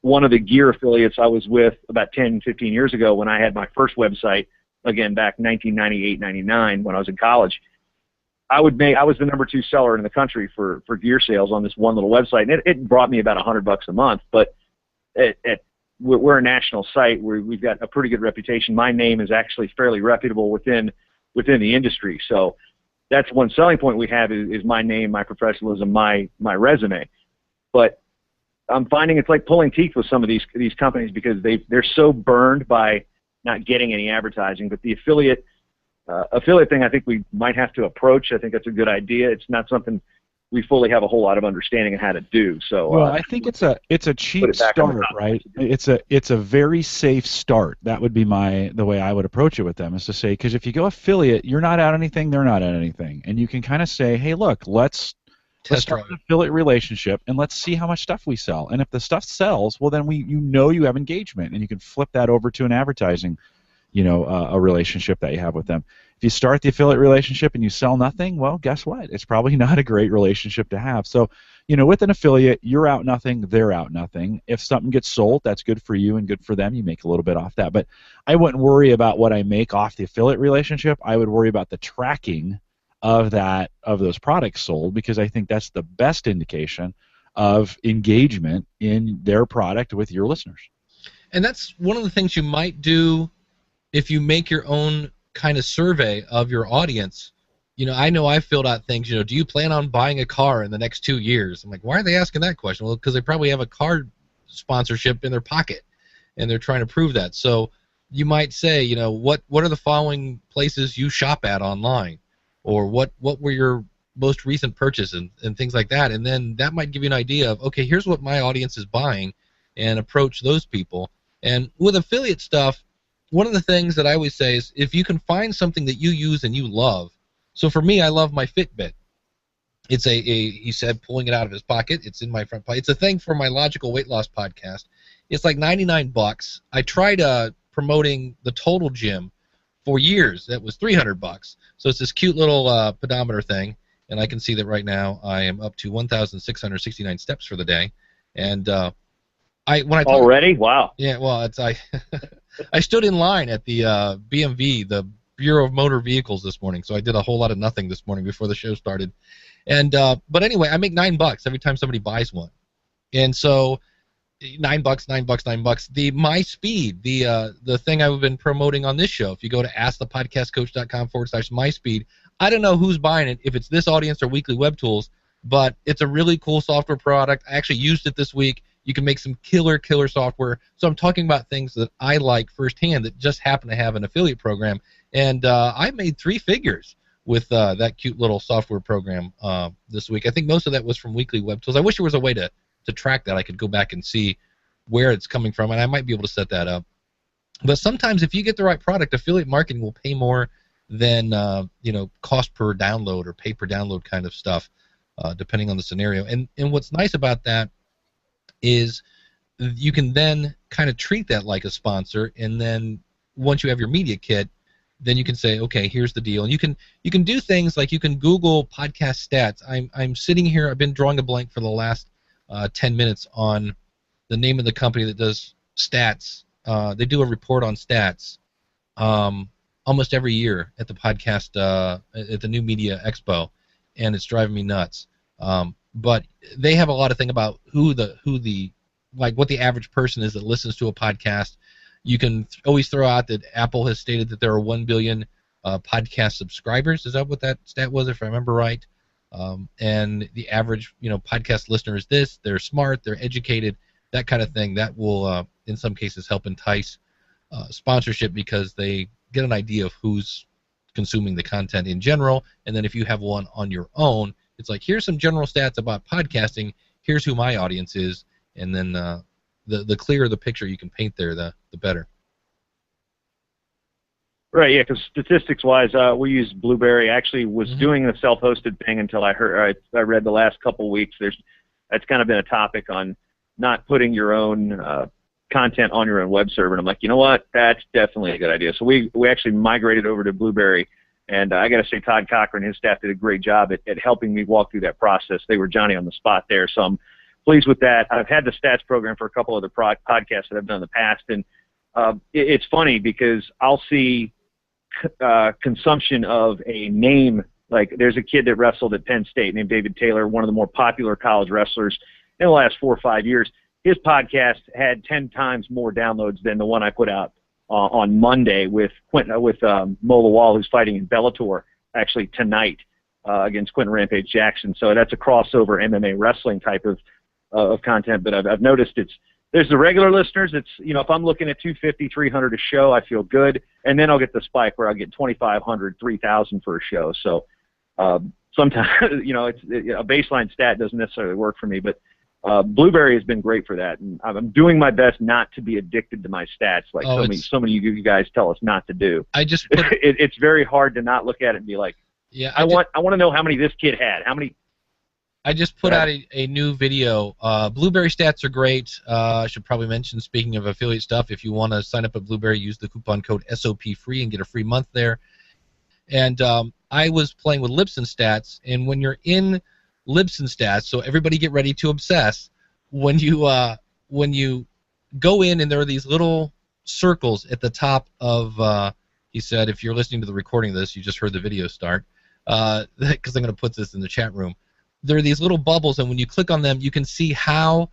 one of the gear affiliates I was with about 10, 15 years ago when I had my first website, again back 1998, 99 when I was in college, I was the number 2 seller in the country for gear sales on this one little website, and it brought me about $100 a month. But we're a national site where we've got a pretty good reputation. My name is actually fairly reputable within the industry. So that's one selling point we have is my name, my professionalism, my resume. But I'm finding it's like pulling teeth with some of these companies because they're so burned by not getting any advertising. But the affiliate thing, I think we might have to approach. I think that's a good idea. It's not something we fully have a whole lot of understanding of how to do. So well, I think it's a cheap start, right? It's a very safe start. That would be the way I would approach it with them, is to say, because if you go affiliate, you're not out anything, they're not out anything, and you can kind of say, hey, look, let's start an affiliate relationship and let's see how much stuff we sell. And if the stuff sells, well, then you have engagement, and you can flip that over to an advertising, a relationship that you have with them. If you start the affiliate relationship and you sell nothing, well, guess what? It's probably not a great relationship to have. So, with an affiliate, you're out nothing, they're out nothing. If something gets sold, that's good for you and good for them. You make a little bit off that. But I wouldn't worry about what I make off the affiliate relationship. I would worry about the tracking of those products sold, because I think that's the best indication of engagement in their product with your listeners. And that's one of the things you might do if you make your own kind of survey of your audience. I know I filled out things, do you plan on buying a car in the next 2 years? I'm like, why are they asking that question? Well, because they probably have a car sponsorship in their pocket, and they're trying to prove that. So you might say, what are the following places you shop at online? Or what were your most recent purchases and things like that? And then that might give you an idea of, okay, here's what my audience is buying, and approach those people. And with affiliate stuff, one of the things that I always say is, if you can find something that you use and you love. So for me, I love my Fitbit. It's he said, pulling it out of his pocket, it's in my front pocket. It's a thing for my Logical Weight Loss podcast. It's like $99. I tried promoting the Total Gym for years. That was $300. So it's this cute little pedometer thing, and I can see that right now I am up to 1,669 steps for the day. And already? Wow. Yeah, well, I stood in line at the BMV, the Bureau of Motor Vehicles, this morning, so I did a whole lot of nothing this morning before the show started. And but anyway, I make $9 every time somebody buys one, and so $9. The My Speed, the thing I've been promoting on this show. If you go to askthepodcastcoach.com/MySpeed, I don't know who's buying it, if it's this audience or Weekly Web Tools, but it's a really cool software product. I actually used it this week. You can make some killer software. So I'm talking about things that I like firsthand that just happen to have an affiliate program. And I made 3 figures with that cute little software program this week. I think most of that was from Weekly Web Tools. I wish there was a way to track that. I could go back and see where it's coming from, and I might be able to set that up. But sometimes if you get the right product, affiliate marketing will pay more than cost per download or pay per download kind of stuff, depending on the scenario. And what's nice about that is you can then kind of treat that like a sponsor, and then once you have your media kit, then you can say, okay, here's the deal. And you can do things like you can Google podcast stats. I'm sitting here, I've been drawing a blank for the last 10 minutes on the name of the company that does stats. They do a report on stats almost every year at the podcast at the New Media Expo, and it's driving me nuts. But they have a lot of thing about what the average person is that listens to a podcast. You can always throw out that Apple has stated that there are 1 billion podcast subscribers. Is that what that stat was, if I remember right? And the average podcast listener is this. They're smart. They're educated. That kind of thing. That will, in some cases, help entice sponsorship, because they get an idea of who's consuming the content in general. And then if you have one on your own, it's like, here's some general stats about podcasting. Here's who my audience is. And then the clearer the picture you can paint there, the better. Right, yeah, because statistics-wise, we use Blueberry. I actually was doing the self-hosted thing until I read the last couple weeks. That's kind of been a topic on not putting your own content on your own web server. And I'm like, you know what? That's definitely a good idea. So we actually migrated over to Blueberry, and I got to say Todd Cochran and his staff did a great job at helping me walk through that process. They were Johnny on the spot there, so I'm pleased with that. I've had the stats program for a couple other podcasts that I've done in the past, and it's funny because I'll see consumption of a name. Like, there's a kid that wrestled at Penn State named David Taylor, one of the more popular college wrestlers in the last 4 or 5 years. His podcast had 10 times more downloads than the one I put out on Monday with Mo Lawal, who's fighting in Bellator actually tonight against Quentin Rampage Jackson. So that's a crossover MMA wrestling type of content. But I've noticed there's the regular listeners. It's, if I'm looking at 250, 300 a show, I feel good. And then I'll get the spike where I'll get 2,500, 3,000 for a show. So sometimes, a baseline stat doesn't necessarily work for me, but Blueberry has been great for that, and I'm doing my best not to be addicted to my stats like so many of you guys tell us not to do. I just put, it's very hard to not look at it and be like, yeah, I want to know how many this kid had, how many. I just put out a new video. Blueberry stats are great. I should probably mention, speaking of affiliate stuff, if you want to sign up at Blueberry, use the coupon code SOPFREE and get a free month there. And I was playing with Libsyn stats, and when you're in Libsyn stats, so everybody get ready to obsess. When you go in and there are these little circles at the top of, he said, if you're listening to the recording of this, you just heard the video start, because I'm going to put this in the chat room. There are these little bubbles, and when you click on them, you can see how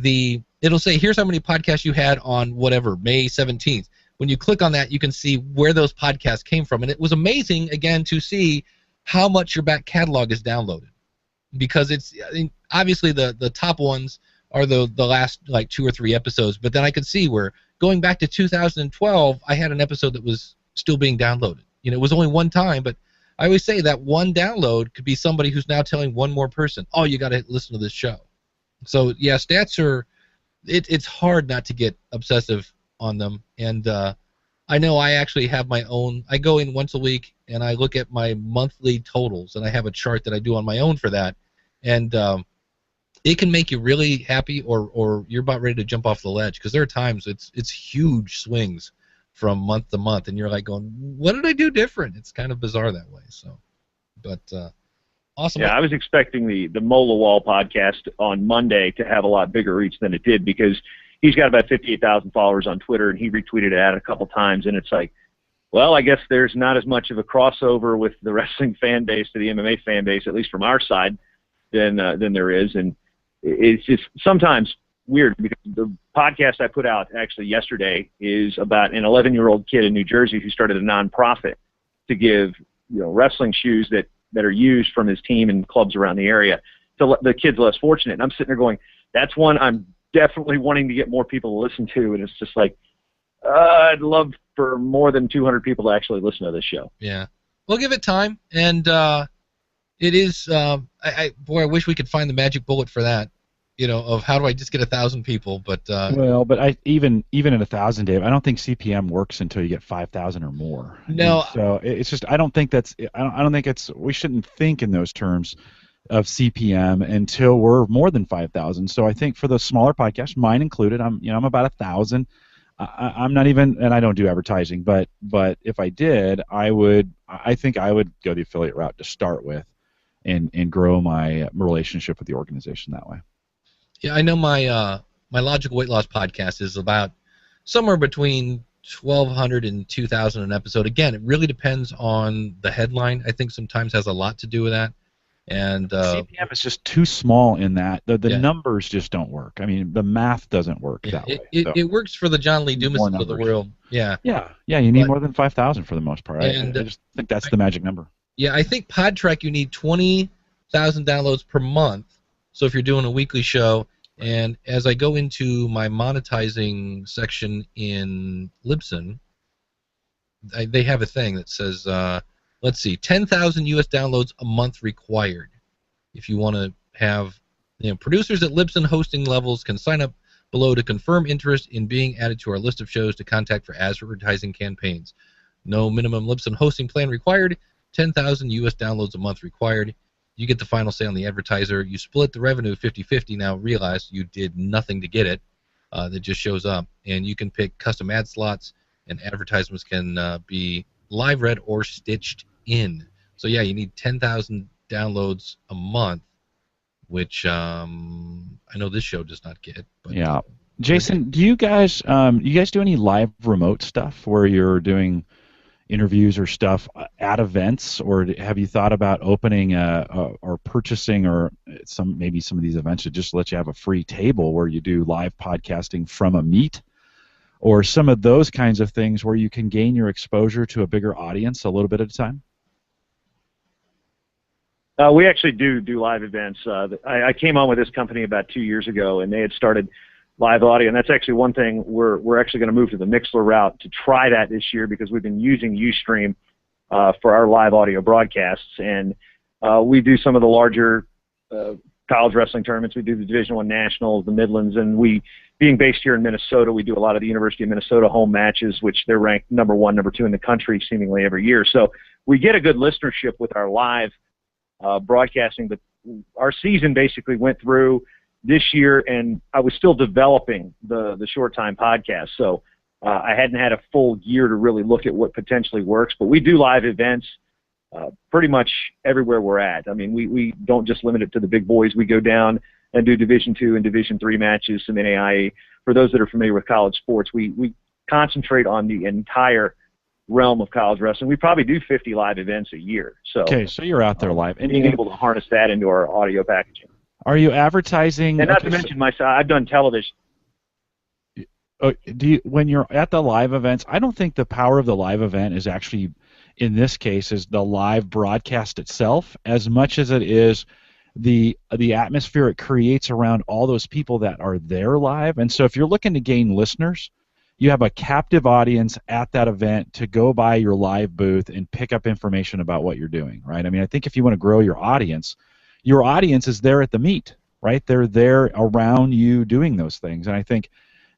it'll say, here's how many podcasts you had on whatever, May 17th. When you click on that, you can see where those podcasts came from. And it was amazing, again, to see how much your back catalog is downloaded. Because obviously the top ones are the last like 2 or 3 episodes, but then I could see where going back to 2012, I had an episode that was still being downloaded. It was only one time, but I always say that one download could be somebody who's now telling one more person, oh, you got to listen to this show. So yeah, stats are, it's hard not to get obsessive on them, and I know I actually have my own. I go in once a week and I look at my monthly totals, and I have a chart that I do on my own for that, and it can make you really happy, or you're about ready to jump off the ledge, because there are times it's huge swings from month to month, and you're like going, what did I do different? It's kind of bizarre that way. So, but awesome. Yeah, I was expecting the Mola Wall podcast on Monday to have a lot bigger reach than it did, because he's got about 58,000 followers on Twitter, and he retweeted it a couple times, and it's like, well, I guess there's not as much of a crossover with the wrestling fan base to the MMA fan base, at least from our side, than there is, and it's just sometimes weird, because the podcast I put out actually yesterday is about an 11-year-old kid in New Jersey who started a nonprofit to give wrestling shoes that are used from his team and clubs around the area to the kids less fortunate. And I'm sitting there going, that's one I'm definitely wanting to get more people to listen to, and it's just like, I'd love for more than 200 people to actually listen to this show. Yeah, we'll give it time, and it is. I wish we could find the magic bullet for that. Of how do I just get 1,000 people? But but even at 1,000, Dave, I don't think CPM works until you get 5,000 or more. No, so it's just I don't think we shouldn't think in those terms of CPM until we're more than 5,000. So I think for the smaller podcasts, mine included, I'm about 1,000. I'm not even, and I don't do advertising, but if I did, I think I would go the affiliate route to start with, and grow my relationship with the organization that way. Yeah, I know my Logical Weight Loss podcast is about somewhere between 1,200 and 2,000 an episode. Again, it really depends on the headline. I think sometimes has a lot to do with that. And CPM is just too small in that. The numbers just don't work. I mean, the math doesn't work that way. It works for the John Lee Dumases of the world. Yeah. Yeah. You need more than 5,000 for the most part. I just think that's the magic number. Yeah, I think PodTrack you need 20,000 downloads per month. So if you're doing a weekly show, and as I go into my monetizing section in Libsyn, they have a thing that says, let's see, 10,000 US downloads a month required. If you want to have, producers at Libsyn hosting levels can sign up below to confirm interest in being added to our list of shows to contact for advertising campaigns. No minimum Libsyn hosting plan required. 10,000 US downloads a month required. You get the final say on the advertiser. You split the revenue 50-50. Now realize you did nothing to get it. That just shows up. And you can pick custom ad slots, and advertisements can be live read or stitched in. So yeah, you need 10,000 downloads a month, which I know this show does not get. But, yeah. Jason, do you guys do any live remote stuff where you're doing interviews or stuff at events, or have you thought about opening or purchasing or maybe some of these events that just let you have a free table where you do live podcasting from a meet, or some of those kinds of things where you can gain your exposure to a bigger audience a little bit at a time? We actually do live events. I came on with this company about 2 years ago, and they had started live audio, and that's actually one thing we're actually going to move to the Mixler route to try that this year, because we've been using Ustream for our live audio broadcasts, and we do some of the larger college wrestling tournaments. We do the Division I Nationals, the Midlands, and we, being based here in Minnesota, we do a lot of the University of Minnesota home matches, which they're ranked number 1, number 2 in the country seemingly every year. So we get a good listenership with our live broadcasting, but our season basically went through this year, and I was still developing the Short Time podcast, so I hadn't had a full year to really look at what potentially works, but we do live events pretty much everywhere we're at. I mean, we don't just limit it to the big boys. We go down and do Division II and Division III matches, some NAIA. For those that are familiar with college sports, we concentrate on the entire realm of college wrestling. We probably do 50 live events a year. So okay, so you're out there live, and being able to harness that into our audio packaging. Are you advertising? And not to mention I've done television. When you're at the live events, I don't think the power of the live event is actually, in this case, is the live broadcast itself as much as it is the atmosphere it creates around all those people that are there live. And so if you're looking to gain listeners, you have a captive audience at that event to go by your live booth and pick up information about what you're doing, right? I mean, I think if you want to grow your audience is there at the meet, right? They're there around you doing those things. And I think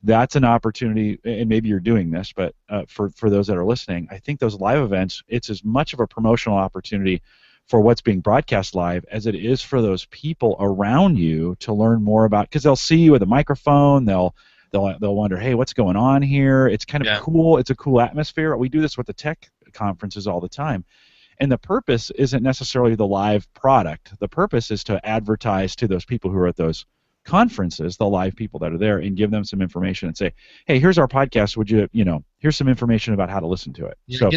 that's an opportunity, and maybe you're doing this, but for those that are listening, I think those live events, it's as much of a promotional opportunity for what's being broadcast live as it is for those people around you to learn more about, because they'll see you with a microphone, they'll wonder, hey, what's going on here? It's kind of cool. It's a cool atmosphere. We do this with the tech conferences all the time. And the purpose isn't necessarily the live product. The purpose is to advertise to those people who are at those conferences, the live people that are there, and give them some information and say, hey, here's our podcast. Would you, here's some information about how to listen to it. Yeah, so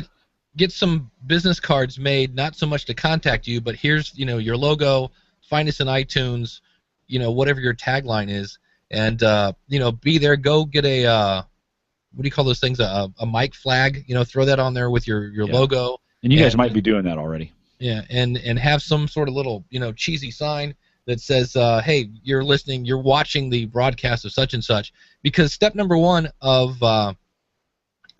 get some business cards made, not so much to contact you, but here's, your logo, find us in iTunes, whatever your tagline is, and, be there, go get a, what do you call those things, a mic flag, throw that on there with your logo. And you guys might be doing that already. Yeah, and have some sort of little, cheesy sign that says, hey, you're listening, you're watching the broadcast of such and such. Because step number 1 of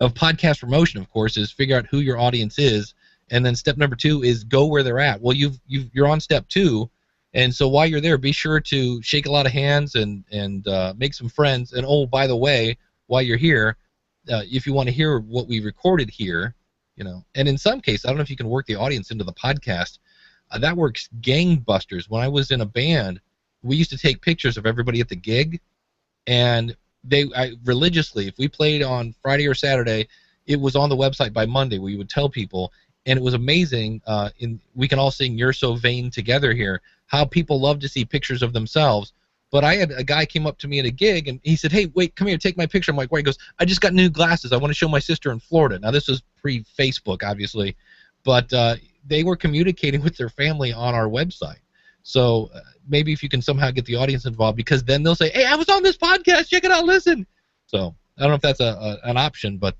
podcast promotion, of course, is figure out who your audience is, and then step number 2 is go where they're at. Well, you're on step 2, and so while you're there, be sure to shake a lot of hands and make some friends. And oh, by the way, while you're here, if you want to hear what we recorded here, and in some cases, I don't know if you can work the audience into the podcast. That works gangbusters. When I was in a band, we used to take pictures of everybody at the gig, and religiously, if we played on Friday or Saturday, it was on the website by Monday. We would tell people, and it was amazing. We can all sing "You're So Vain" together here. How people love to see pictures of themselves. But I had a guy came up to me at a gig, and he said, hey, wait, come here, take my picture. I'm like, why? He goes, I just got new glasses. I want to show my sister in Florida. Now, this was pre-Facebook, obviously, but they were communicating with their family on our website. So maybe if you can somehow get the audience involved, because then they'll say, hey, I was on this podcast. Check it out. Listen. So I don't know if that's an option, but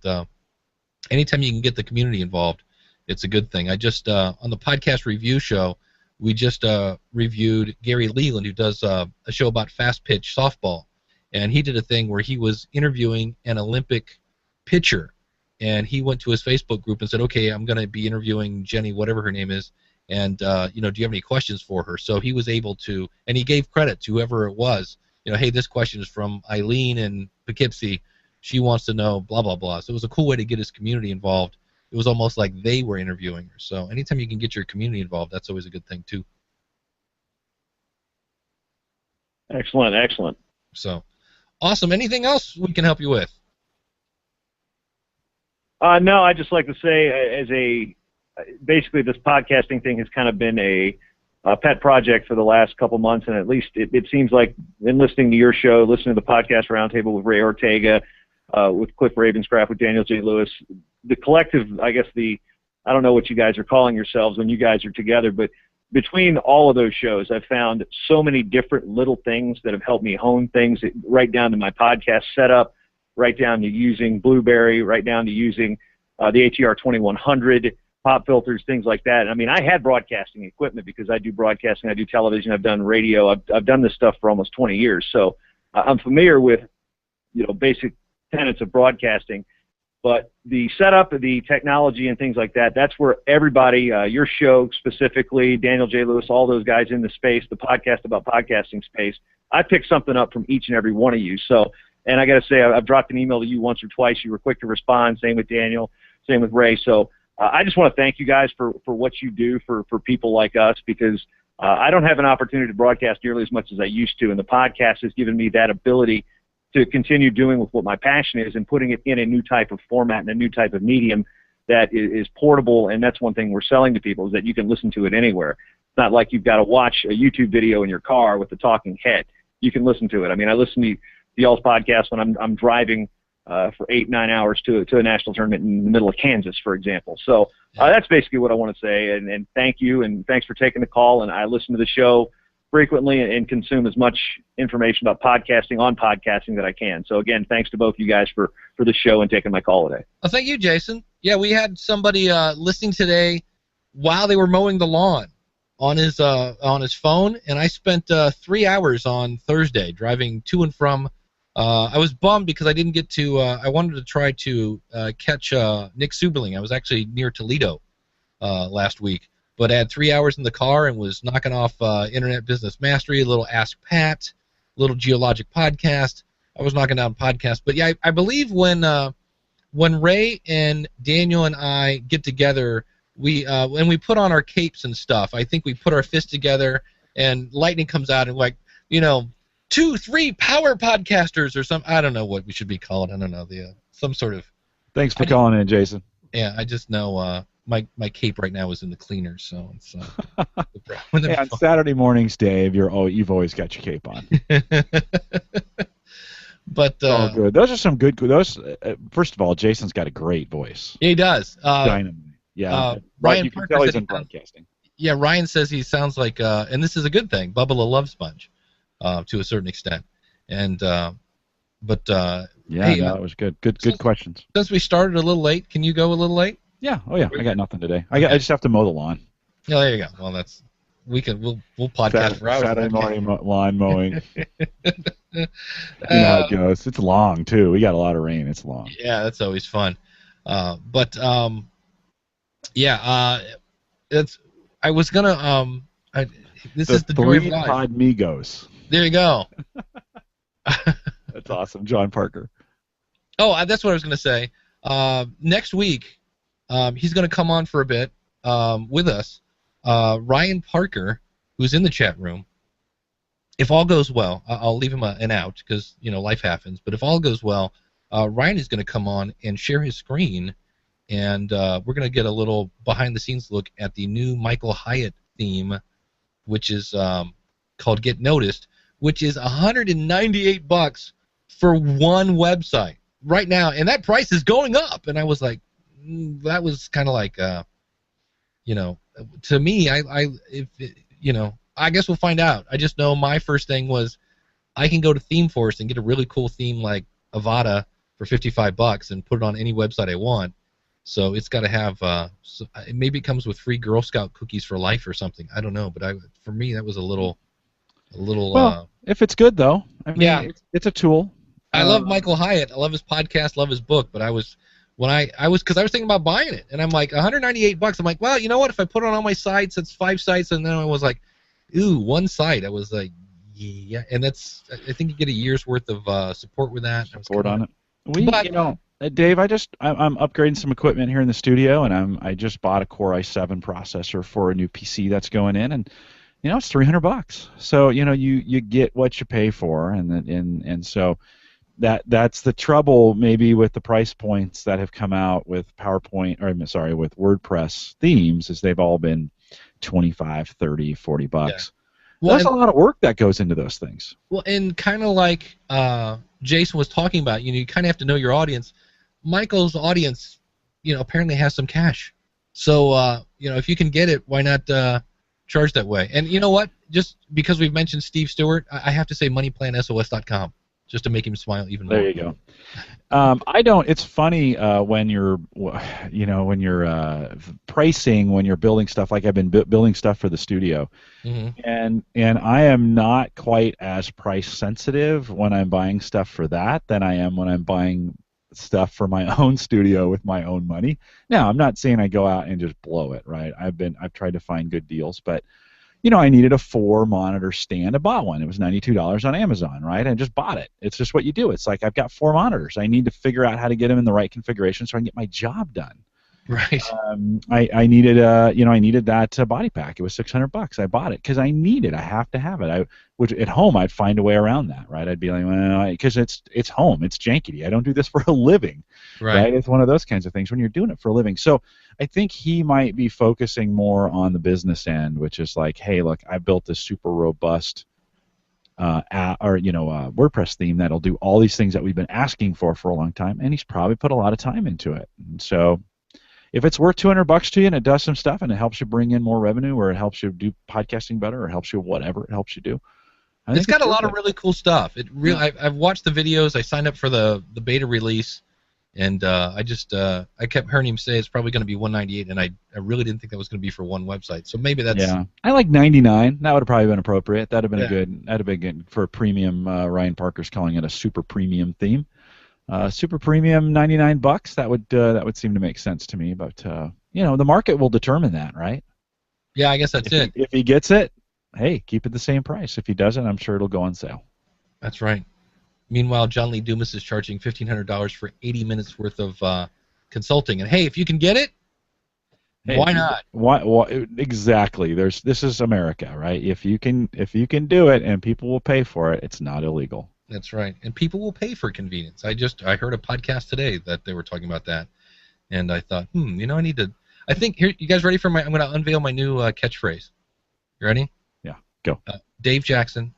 anytime you can get the community involved, it's a good thing. I just, on the podcast review show, we just reviewed Gary Leland, who does a show about fast pitch softball, and he did a thing where he was interviewing an Olympic pitcher, and he went to his Facebook group and said, okay, I'm going to be interviewing Jenny, whatever her name is, and do you have any questions for her? So he was able to, and he gave credit to whoever it was, hey, this question is from Eileen in Poughkeepsie. She wants to know blah, blah, blah. So it was a cool way to get his community involved. It was almost like they were interviewing her. So anytime you can get your community involved, that's always a good thing, too. Excellent, excellent. So, awesome. Anything else we can help you with? No, I'd just like to say, basically this podcasting thing has kind of been a pet project for the last couple months, and at least it seems like in listening to your show, listening to the podcast Roundtable with Ray Ortega, with Cliff Ravenscraft, with Daniel J. Lewis, the collective, I guess I don't know what you guys are calling yourselves when you guys are together, but between all of those shows, I've found so many different little things that have helped me hone things right down to my podcast setup, right down to using Blueberry, right down to using the ATR 2100, pop filters, things like that. I mean, I had broadcasting equipment because I do broadcasting, I do television, I've done radio, I've done this stuff for almost 20 years, so I'm familiar with basic tenets of broadcasting. But the setup, the technology, and things like that, that's where everybody, your show specifically, Daniel J. Lewis, all those guys in the space, the podcast about podcasting space, I picked something up from each and every one of you. So, and I got to say, I've dropped an email to you once or twice. You were quick to respond. Same with Daniel. Same with Ray. So I just want to thank you guys for what you do for people like us, because I don't have an opportunity to broadcast nearly as much as I used to, and the podcast has given me that ability to continue doing with what my passion is and putting it in a new type of format and a new type of medium that is portable. And that's one thing we're selling to people, is that you can listen to it anywhere. It's not like you've got to watch a YouTube video in your car with the talking head. You can listen to it. I mean, I listen to y'all's podcast when I'm driving for 8-9 hours to a national tournament in the middle of Kansas, for example. So that's basically what I want to say. And thank you, and thanks for taking the call. And I listen to the show frequently and consume as much information about podcasting on podcasting that I can. So again, thanks to both you guys for the show and taking my call today. Well, thank you, Jason. Yeah, we had somebody listening today while they were mowing the lawn on his phone, and I spent 3 hours on Thursday driving to and from. I was bummed because I didn't get to. I wanted to try to catch Nick Suberling. I was actually near Toledo last week, but I had 3 hours in the car and was knocking off Internet Business Mastery, a little Ask Pat, a little Geologic podcast. I was knocking down podcasts. But yeah, I believe when Ray and Daniel and I get together, when we put on our capes and stuff, I think we put our fists together and lightning comes out and 2-3 power podcasters or something. I don't know what we should be called. I don't know, some sort of. Thanks for calling in, Jason. Yeah, I just know my cape right now is in the cleaner, so it's. Hey, on Saturday mornings, Dave, you've always got your cape on. But oh, good. Those are some good. Those first of all, Jason's got a great voice. Yeah, he does. Dynamite. Yeah, Ryan you can Parker tell he's said in broadcasting. Yeah, Ryan says he sounds like, and this is a good thing, Bubba the Love Sponge, to a certain extent, and but yeah, hey, that was good. Good questions. Since we started a little late, can you go a little late? Yeah. Oh yeah. I got nothing today. I just have to mow the lawn. Yeah, there you go. Well, we'll podcast for hours. Saturday morning lawn mowing. You know how it goes. It's long too. We got a lot of rain. It's long. Yeah, that's always fun. I was gonna this is the joy of life. Podmigos. There you go. That's awesome, John Parker. Oh, that's what I was gonna say. Next week, he's gonna come on for a bit with us. Ryan Parker, who's in the chat room. If all goes well, I'll leave him an out because life happens. But if all goes well, Ryan is going to come on and share his screen, and we're going to get a little behind-the-scenes look at the new Michael Hyatt theme, which is called Get Noticed, which is $198 for one website right now, and that price is going up. And I was like, that was kind of like, to me, I guess we'll find out. I just know my first thing was I can go to ThemeForce and get a really cool theme like Avada for $55 and put it on any website I want. So it's got to have maybe it comes with free Girl Scout cookies for life or something. I don't know, but for me that was a little. Well, if it's good though, I mean, yeah, it's a tool. I love Michael Hyatt. I love his podcast, love his book, but I was thinking about buying it, and I'm like $198. I'm like, well, you know what? If I put it on all my sites, it's 5 sites, and then I was like, ooh, one site. I was like, yeah, and that's. I think you get a year's worth of support with that. Support on it. Dave, I'm upgrading some equipment here in the studio, and I just bought a Core i7 processor for a new PC that's going in, and it's $300. So you get what you pay for, and so that's the trouble maybe with the price points that have come out with with WordPress themes, is they've all been $25, $30, $40. Yeah. Well, there's a lot of work that goes into those things. Well, and kind of like Jason was talking about, you kind of have to know your audience. Michael's audience, apparently has some cash. So, if you can get it, why not charge that way? And you know what? Just because we've mentioned Steve Stewart, I have to say moneyplansos.com. Just to make him smile even more. There you go. It's funny when you're pricing, when you're building stuff. Like I've been building stuff for the studio, and I am not quite as price sensitive when I'm buying stuff for that than I am when I'm buying stuff for my own studio with my own money. Now, I'm not saying I go out and just blow it, right? I've tried to find good deals, but I needed a 4-monitor stand. I bought one. It was $92 on Amazon, right? I just bought it. It's just what you do. It's like I've got 4 monitors. I need to figure out how to get them in the right configuration so I can get my job done. Right. I needed I needed that body pack. It was $600. I bought it because I need it. I have to have it. Which at home I'd find a way around that, right? I'd be like, well, because it's home. It's jankety. I don't do this for a living, right? It's one of those kinds of things when you're doing it for a living. So I think he might be focusing more on the business end, which is like, hey, look, I built this super robust WordPress theme that'll do all these things that we've been asking for a long time, and he's probably put a lot of time into it. And so if it's worth $200 to you and it does some stuff and it helps you bring in more revenue, or it helps you do podcasting better, or helps you whatever it helps you do, I think it's got a lot of really cool stuff. I've watched the videos. I signed up for the beta release, and I kept hearing him say it's probably going to be $198, and I really didn't think that was going to be for one website. So maybe that's I like $99. That would have probably been appropriate. That'd have been good for a premium. Ryan Parker's calling it a super premium theme. Super premium, $99. That would seem to make sense to me. But the market will determine that, right? Yeah, I guess that's it. If he gets it, hey, keep it the same price. If he doesn't, I'm sure it'll go on sale. That's right. Meanwhile, John Lee Dumas is charging $1,500 for 80 minutes worth of consulting. And hey, if you can get it, why not? Why exactly? This is America, right? If you can do it and people will pay for it, it's not illegal. That's right, and people will pay for convenience. I heard a podcast today that they were talking about that, and I thought, I need to. I think here, you guys ready for I'm going to unveil my new catchphrase. You ready? Yeah, go. Dave Jackson,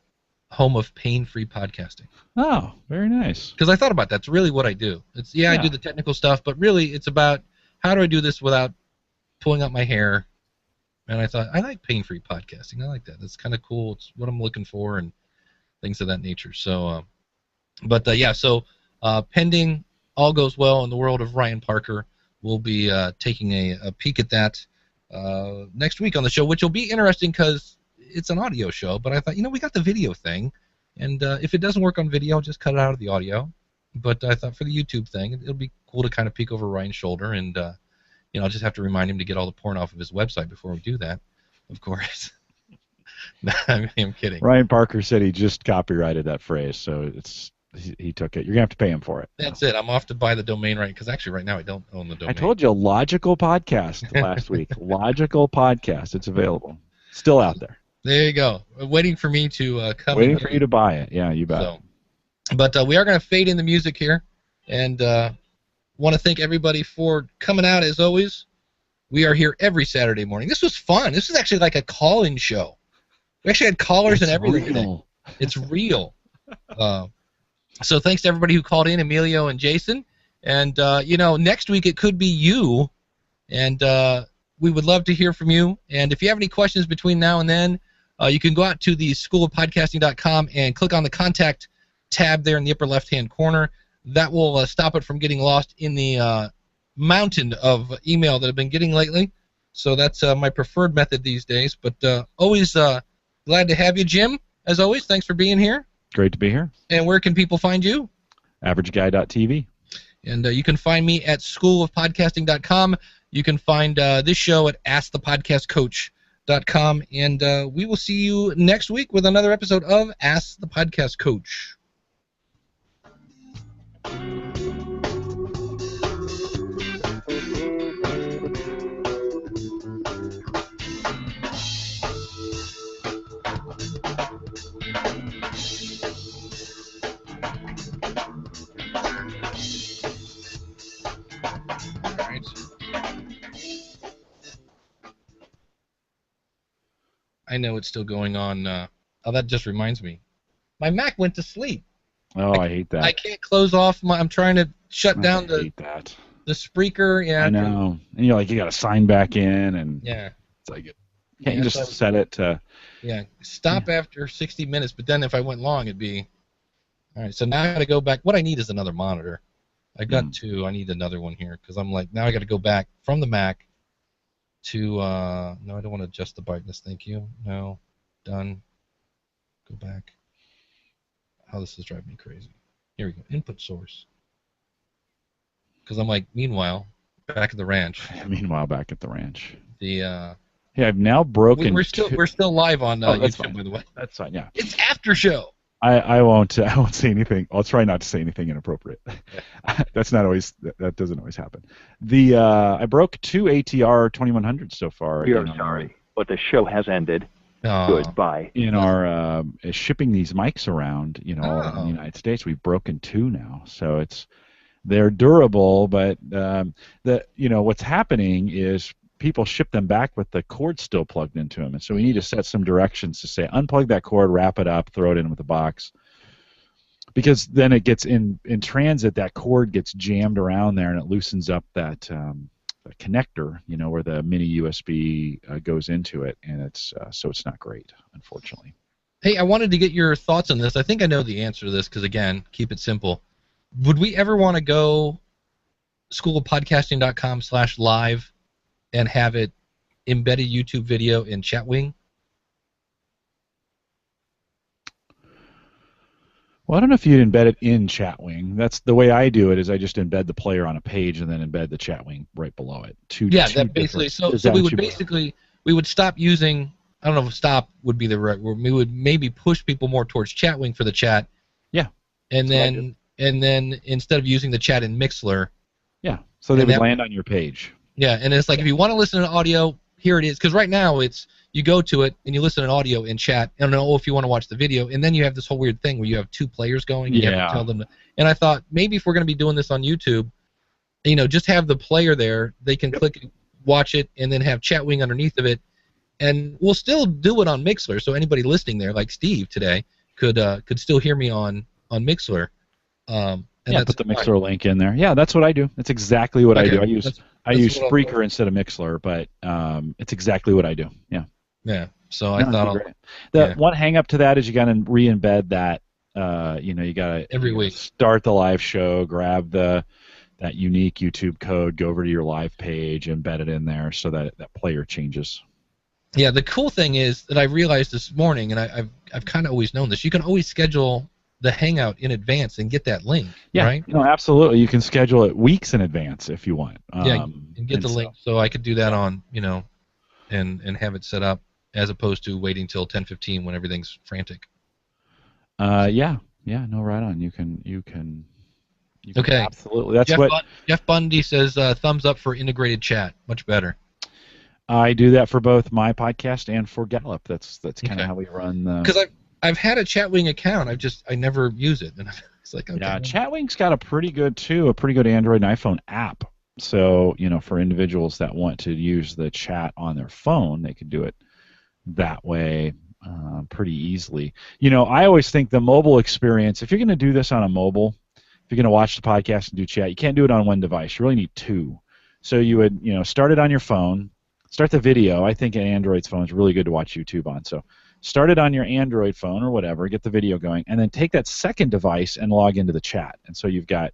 home of pain-free podcasting. Oh, very nice. Because I thought about that's really what I do. I do the technical stuff, but really it's about how do I do this without pulling out my hair. And I thought I like pain-free podcasting. I like that. That's kind of cool. It's what I'm looking for and things of that nature. So, pending all goes well in the world of Ryan Parker, we'll be taking a peek at that next week on the show, which will be interesting because it's an audio show. But I thought, we got the video thing, and if it doesn't work on video, just cut it out of the audio. But I thought for the YouTube thing, it'll be cool to kind of peek over Ryan's shoulder, and I'll just have to remind him to get all the porn off of his website before we do that, of course. I'm kidding. Ryan Parker said he just copyrighted that phrase, so he took it. You're gonna have to pay him for it. That's it. I'm off to buy the domain right because actually right now I don't own the domain. I told you, Logical Podcast last week. Logical Podcast. It's available. Still out there. There you go. Waiting for me to come. Waiting for you to buy it. Yeah, you bet. But we are going to fade in the music here, and want to thank everybody for coming out as always. We are here every Saturday morning. This was fun. This is actually like a call-in show. We actually had callers and everything. Real. It's real. So thanks to everybody who called in, Emilio and Jason. And, next week it could be you. And we would love to hear from you. And if you have any questions between now and then, you can go out to the schoolofpodcasting.com and click on the contact tab there in the upper left-hand corner. That will stop it from getting lost in the mountain of email that I've been getting lately. So that's my preferred method these days. But always glad to have you, Jim. As always, thanks for being here. Great to be here. And where can people find you? AverageGuy.tv. And you can find me at schoolofpodcasting.com. You can find this show at AskThePodcastCoach.com. And we will see you next week with another episode of Ask the Podcast Coach. I know it's still going on. That just reminds me. My Mac went to sleep. Oh, I hate that. I can't close off I'm trying to shut down the Spreaker. Yeah, I know. And you got to sign back in, and yeah, it's like can't you just set it to stop after 60 minutes? But then if I went long, it'd be all right. So now I got to go back. What I need is another monitor. I got two. I need another one here because I'm like now I got to go back from the Mac to no, I don't want to adjust the brightness. Thank you. No, done. Go back. Oh, this is driving me crazy. Here we go. Input source. because I'm like, meanwhile, back at the ranch. Meanwhile, back at the ranch. The Yeah, I've now broken. we're still live on that's YouTube, fine. by the way. That's fine. Yeah. It's after show. I won't say anything. I'll try not to say anything inappropriate. That's not always that doesn't always happen. I broke 2 ATR 2100s so far. We are sorry, but the show has ended. Goodbye. In our shipping these mics around, all around the United States, we've broken 2 now. So they're durable, but what's happening is people ship them back with the cord still plugged into them, and so we need to set some directions to say unplug that cord, wrap it up, throw it in with the box, because then it gets in transit, that cord gets jammed around there and it loosens up that the connector, where the mini USB goes into it, and it's not great, unfortunately. Hey, I wanted to get your thoughts on this. I think I know the answer to this because, again, keep it simple. Would we ever want to go schoolofpodcasting.com/live and have it embedded YouTube video in Chatwing? Well, I don't know if you'd embed it in Chatwing. That's the way I do it. Is I just embed the player on a page and then embed the Chatwing right below it. That basically. So we would stop using. I don't know if stop would be the right word. We would maybe push people more towards Chatwing for the chat. Yeah. And then instead of using the chat in Mixler. Yeah. So they would land on your page. Yeah, and it's like if you want to listen to audio, here it is. Because right now it's you go to it and you listen to audio in chat. I don't know if you want to watch the video, and then you have this whole weird thing where you have 2 players going. You have to tell them. And I thought maybe if we're going to be doing this on YouTube, just have the player there. They can click, watch it, and then have Chatwing underneath of it. And we'll still do it on Mixler, so anybody listening there, like Steve today, could still hear me on Mixler. Put the Mixler link in there. Yeah, that's what I do. That's exactly what I do. I use Spreaker instead of Mixler, but it's exactly what I do. Yeah. Yeah. So I thought one hang up to that is you got to re-embed that. You got to every week start the live show, grab that unique YouTube code, go over to your live page, embed it in there so that that player changes. Yeah. The cool thing is that I realized this morning, and I've kind of always known this. You can always schedule the hangout in advance and get that link. Yeah, right? No, absolutely. You can schedule it weeks in advance if you want. And get the link, so I could do that on, and have it set up as opposed to waiting till 10:15 when everything's frantic. Yeah, no, right on. You can okay, absolutely. That's Jeff Bundy says. Thumbs up for integrated chat. Much better. I do that for both my podcast and for Gallup. That's kind of how we run. Because I've had a Chatwing account. I never use it, and it's like, okay. Yeah, Chatwing's got a pretty good Android and iPhone app. So for individuals that want to use the chat on their phone, they could do it that way pretty easily. I always think the mobile experience. If you're going to do this on a mobile, if you're going to watch the podcast and do chat, you can't do it on one device. You really need 2. So you would start it on your phone, start the video. I think an Android's phone is really good to watch YouTube on. So start it on your Android phone or whatever, get the video going, and then take that second device and log into the chat. And so you've got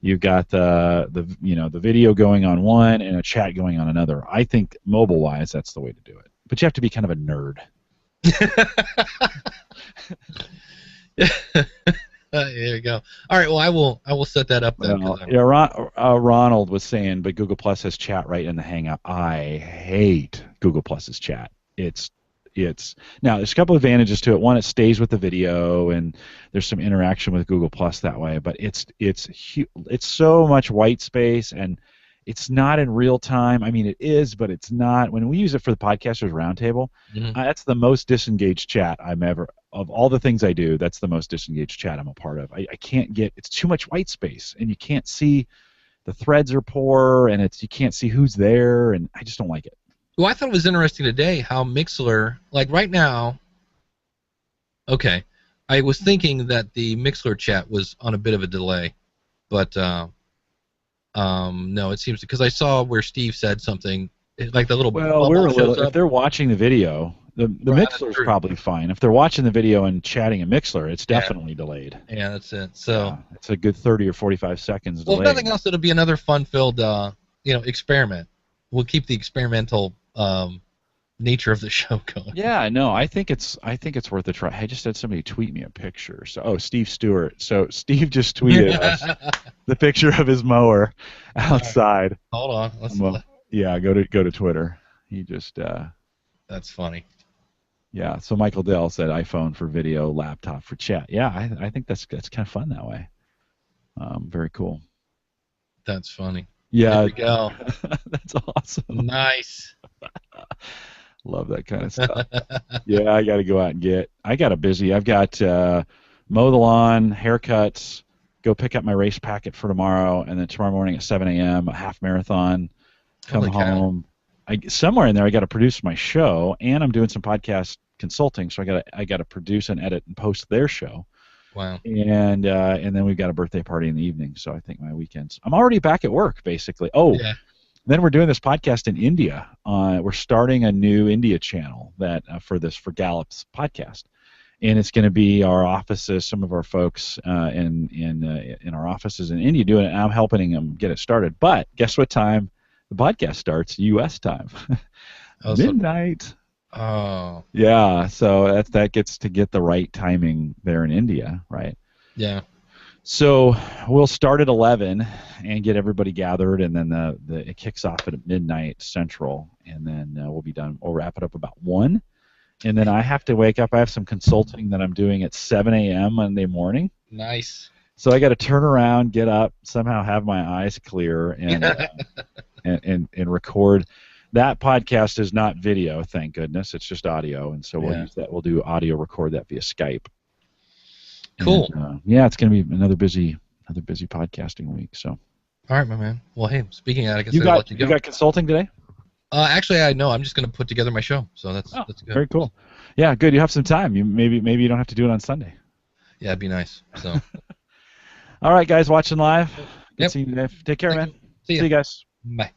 the video going on one and a chat going on another. I think mobile-wise, that's the way to do it. But you have to be kind of a nerd. There you go. All right. Well, I will set that up then. Ronald was saying, but Google Plus has chat right in the Hangout. I hate Google Plus's chat. Now there's a couple of advantages to it. One, it stays with the video, and there's some interaction with Google Plus that way. But it's so much white space, and it's not in real time. I mean, it is, but it's not. When we use it for the Podcasters Roundtable, that's the most disengaged chat I'm ever. Of all the things I do, that's the most disengaged chat I'm a part of. I can't get. It's too much white space, and you can't see. The threads are poor, and you can't see who's there, and I just don't like it. Well, I thought it was interesting today how Mixler, like right now, okay, I was thinking that the Mixler chat was on a bit of a delay, but no, it seems because I saw where Steve said something like the little. Well, if they're watching the video, the Mixler's probably fine. If they're watching the video and chatting in Mixler, it's definitely delayed. Yeah, that's it. So it's a good 30 or 45 seconds delay. Well, if nothing else, it'll be another fun-filled, experiment. We'll keep the experimental nature of the show going. Yeah, no, I think it's worth a try. I just had somebody tweet me a picture. So, Steve Stewart. So Steve just tweeted us the picture of his mower outside. Hold on. Yeah, go to Twitter. He just. That's funny. Yeah. So Michael Dell said iPhone for video, laptop for chat. Yeah, I think that's kind of fun that way. Very cool. That's funny. Yeah. There we go. That's awesome. Nice. Love that kind of stuff. Yeah, I got to go out and I got I've got mow the lawn, haircuts, go pick up my race packet for tomorrow, and then tomorrow morning at 7 a.m. a half marathon. Come home. Somewhere in there, I got to produce my show, and I'm doing some podcast consulting, so I got to produce and edit and post their show. Wow. And then we've got a birthday party in the evening, so I think my weekends. I'm already back at work, basically. Oh, yeah. Then we're doing this podcast in India. We're starting a new India channel for Gallup's podcast, and it's going to be our offices, some of our folks in our offices in India doing it. And I'm helping them get it started. But guess what time the podcast starts? U.S. time, midnight. Oh. Yeah, so that gets to get the right timing there in India, right? Yeah. So we'll start at 11 and get everybody gathered, and then it kicks off at midnight Central, and then we'll be done. We'll wrap it up about 1, and then I have to wake up. I have some consulting that I'm doing at 7 a.m. Monday morning. Nice. So I got to turn around, get up, somehow have my eyes clear, and and record. That podcast is not video, thank goodness. It's just audio, and so we'll use that. We'll do audio, record that via Skype. Cool. And, it's going to be another busy podcasting week. So. All right, my man. Well, hey, speaking of that, I guess you I'll let you go. You got consulting today? Actually, I know. I'm just going to put together my show, so that's good. Very cool. Yeah, good. You have some time. Maybe you don't have to do it on Sunday. Yeah, it'd be nice. So. All right, guys, watching live. Yep. Seeing you, Dave. Take care, man. See you guys. Bye.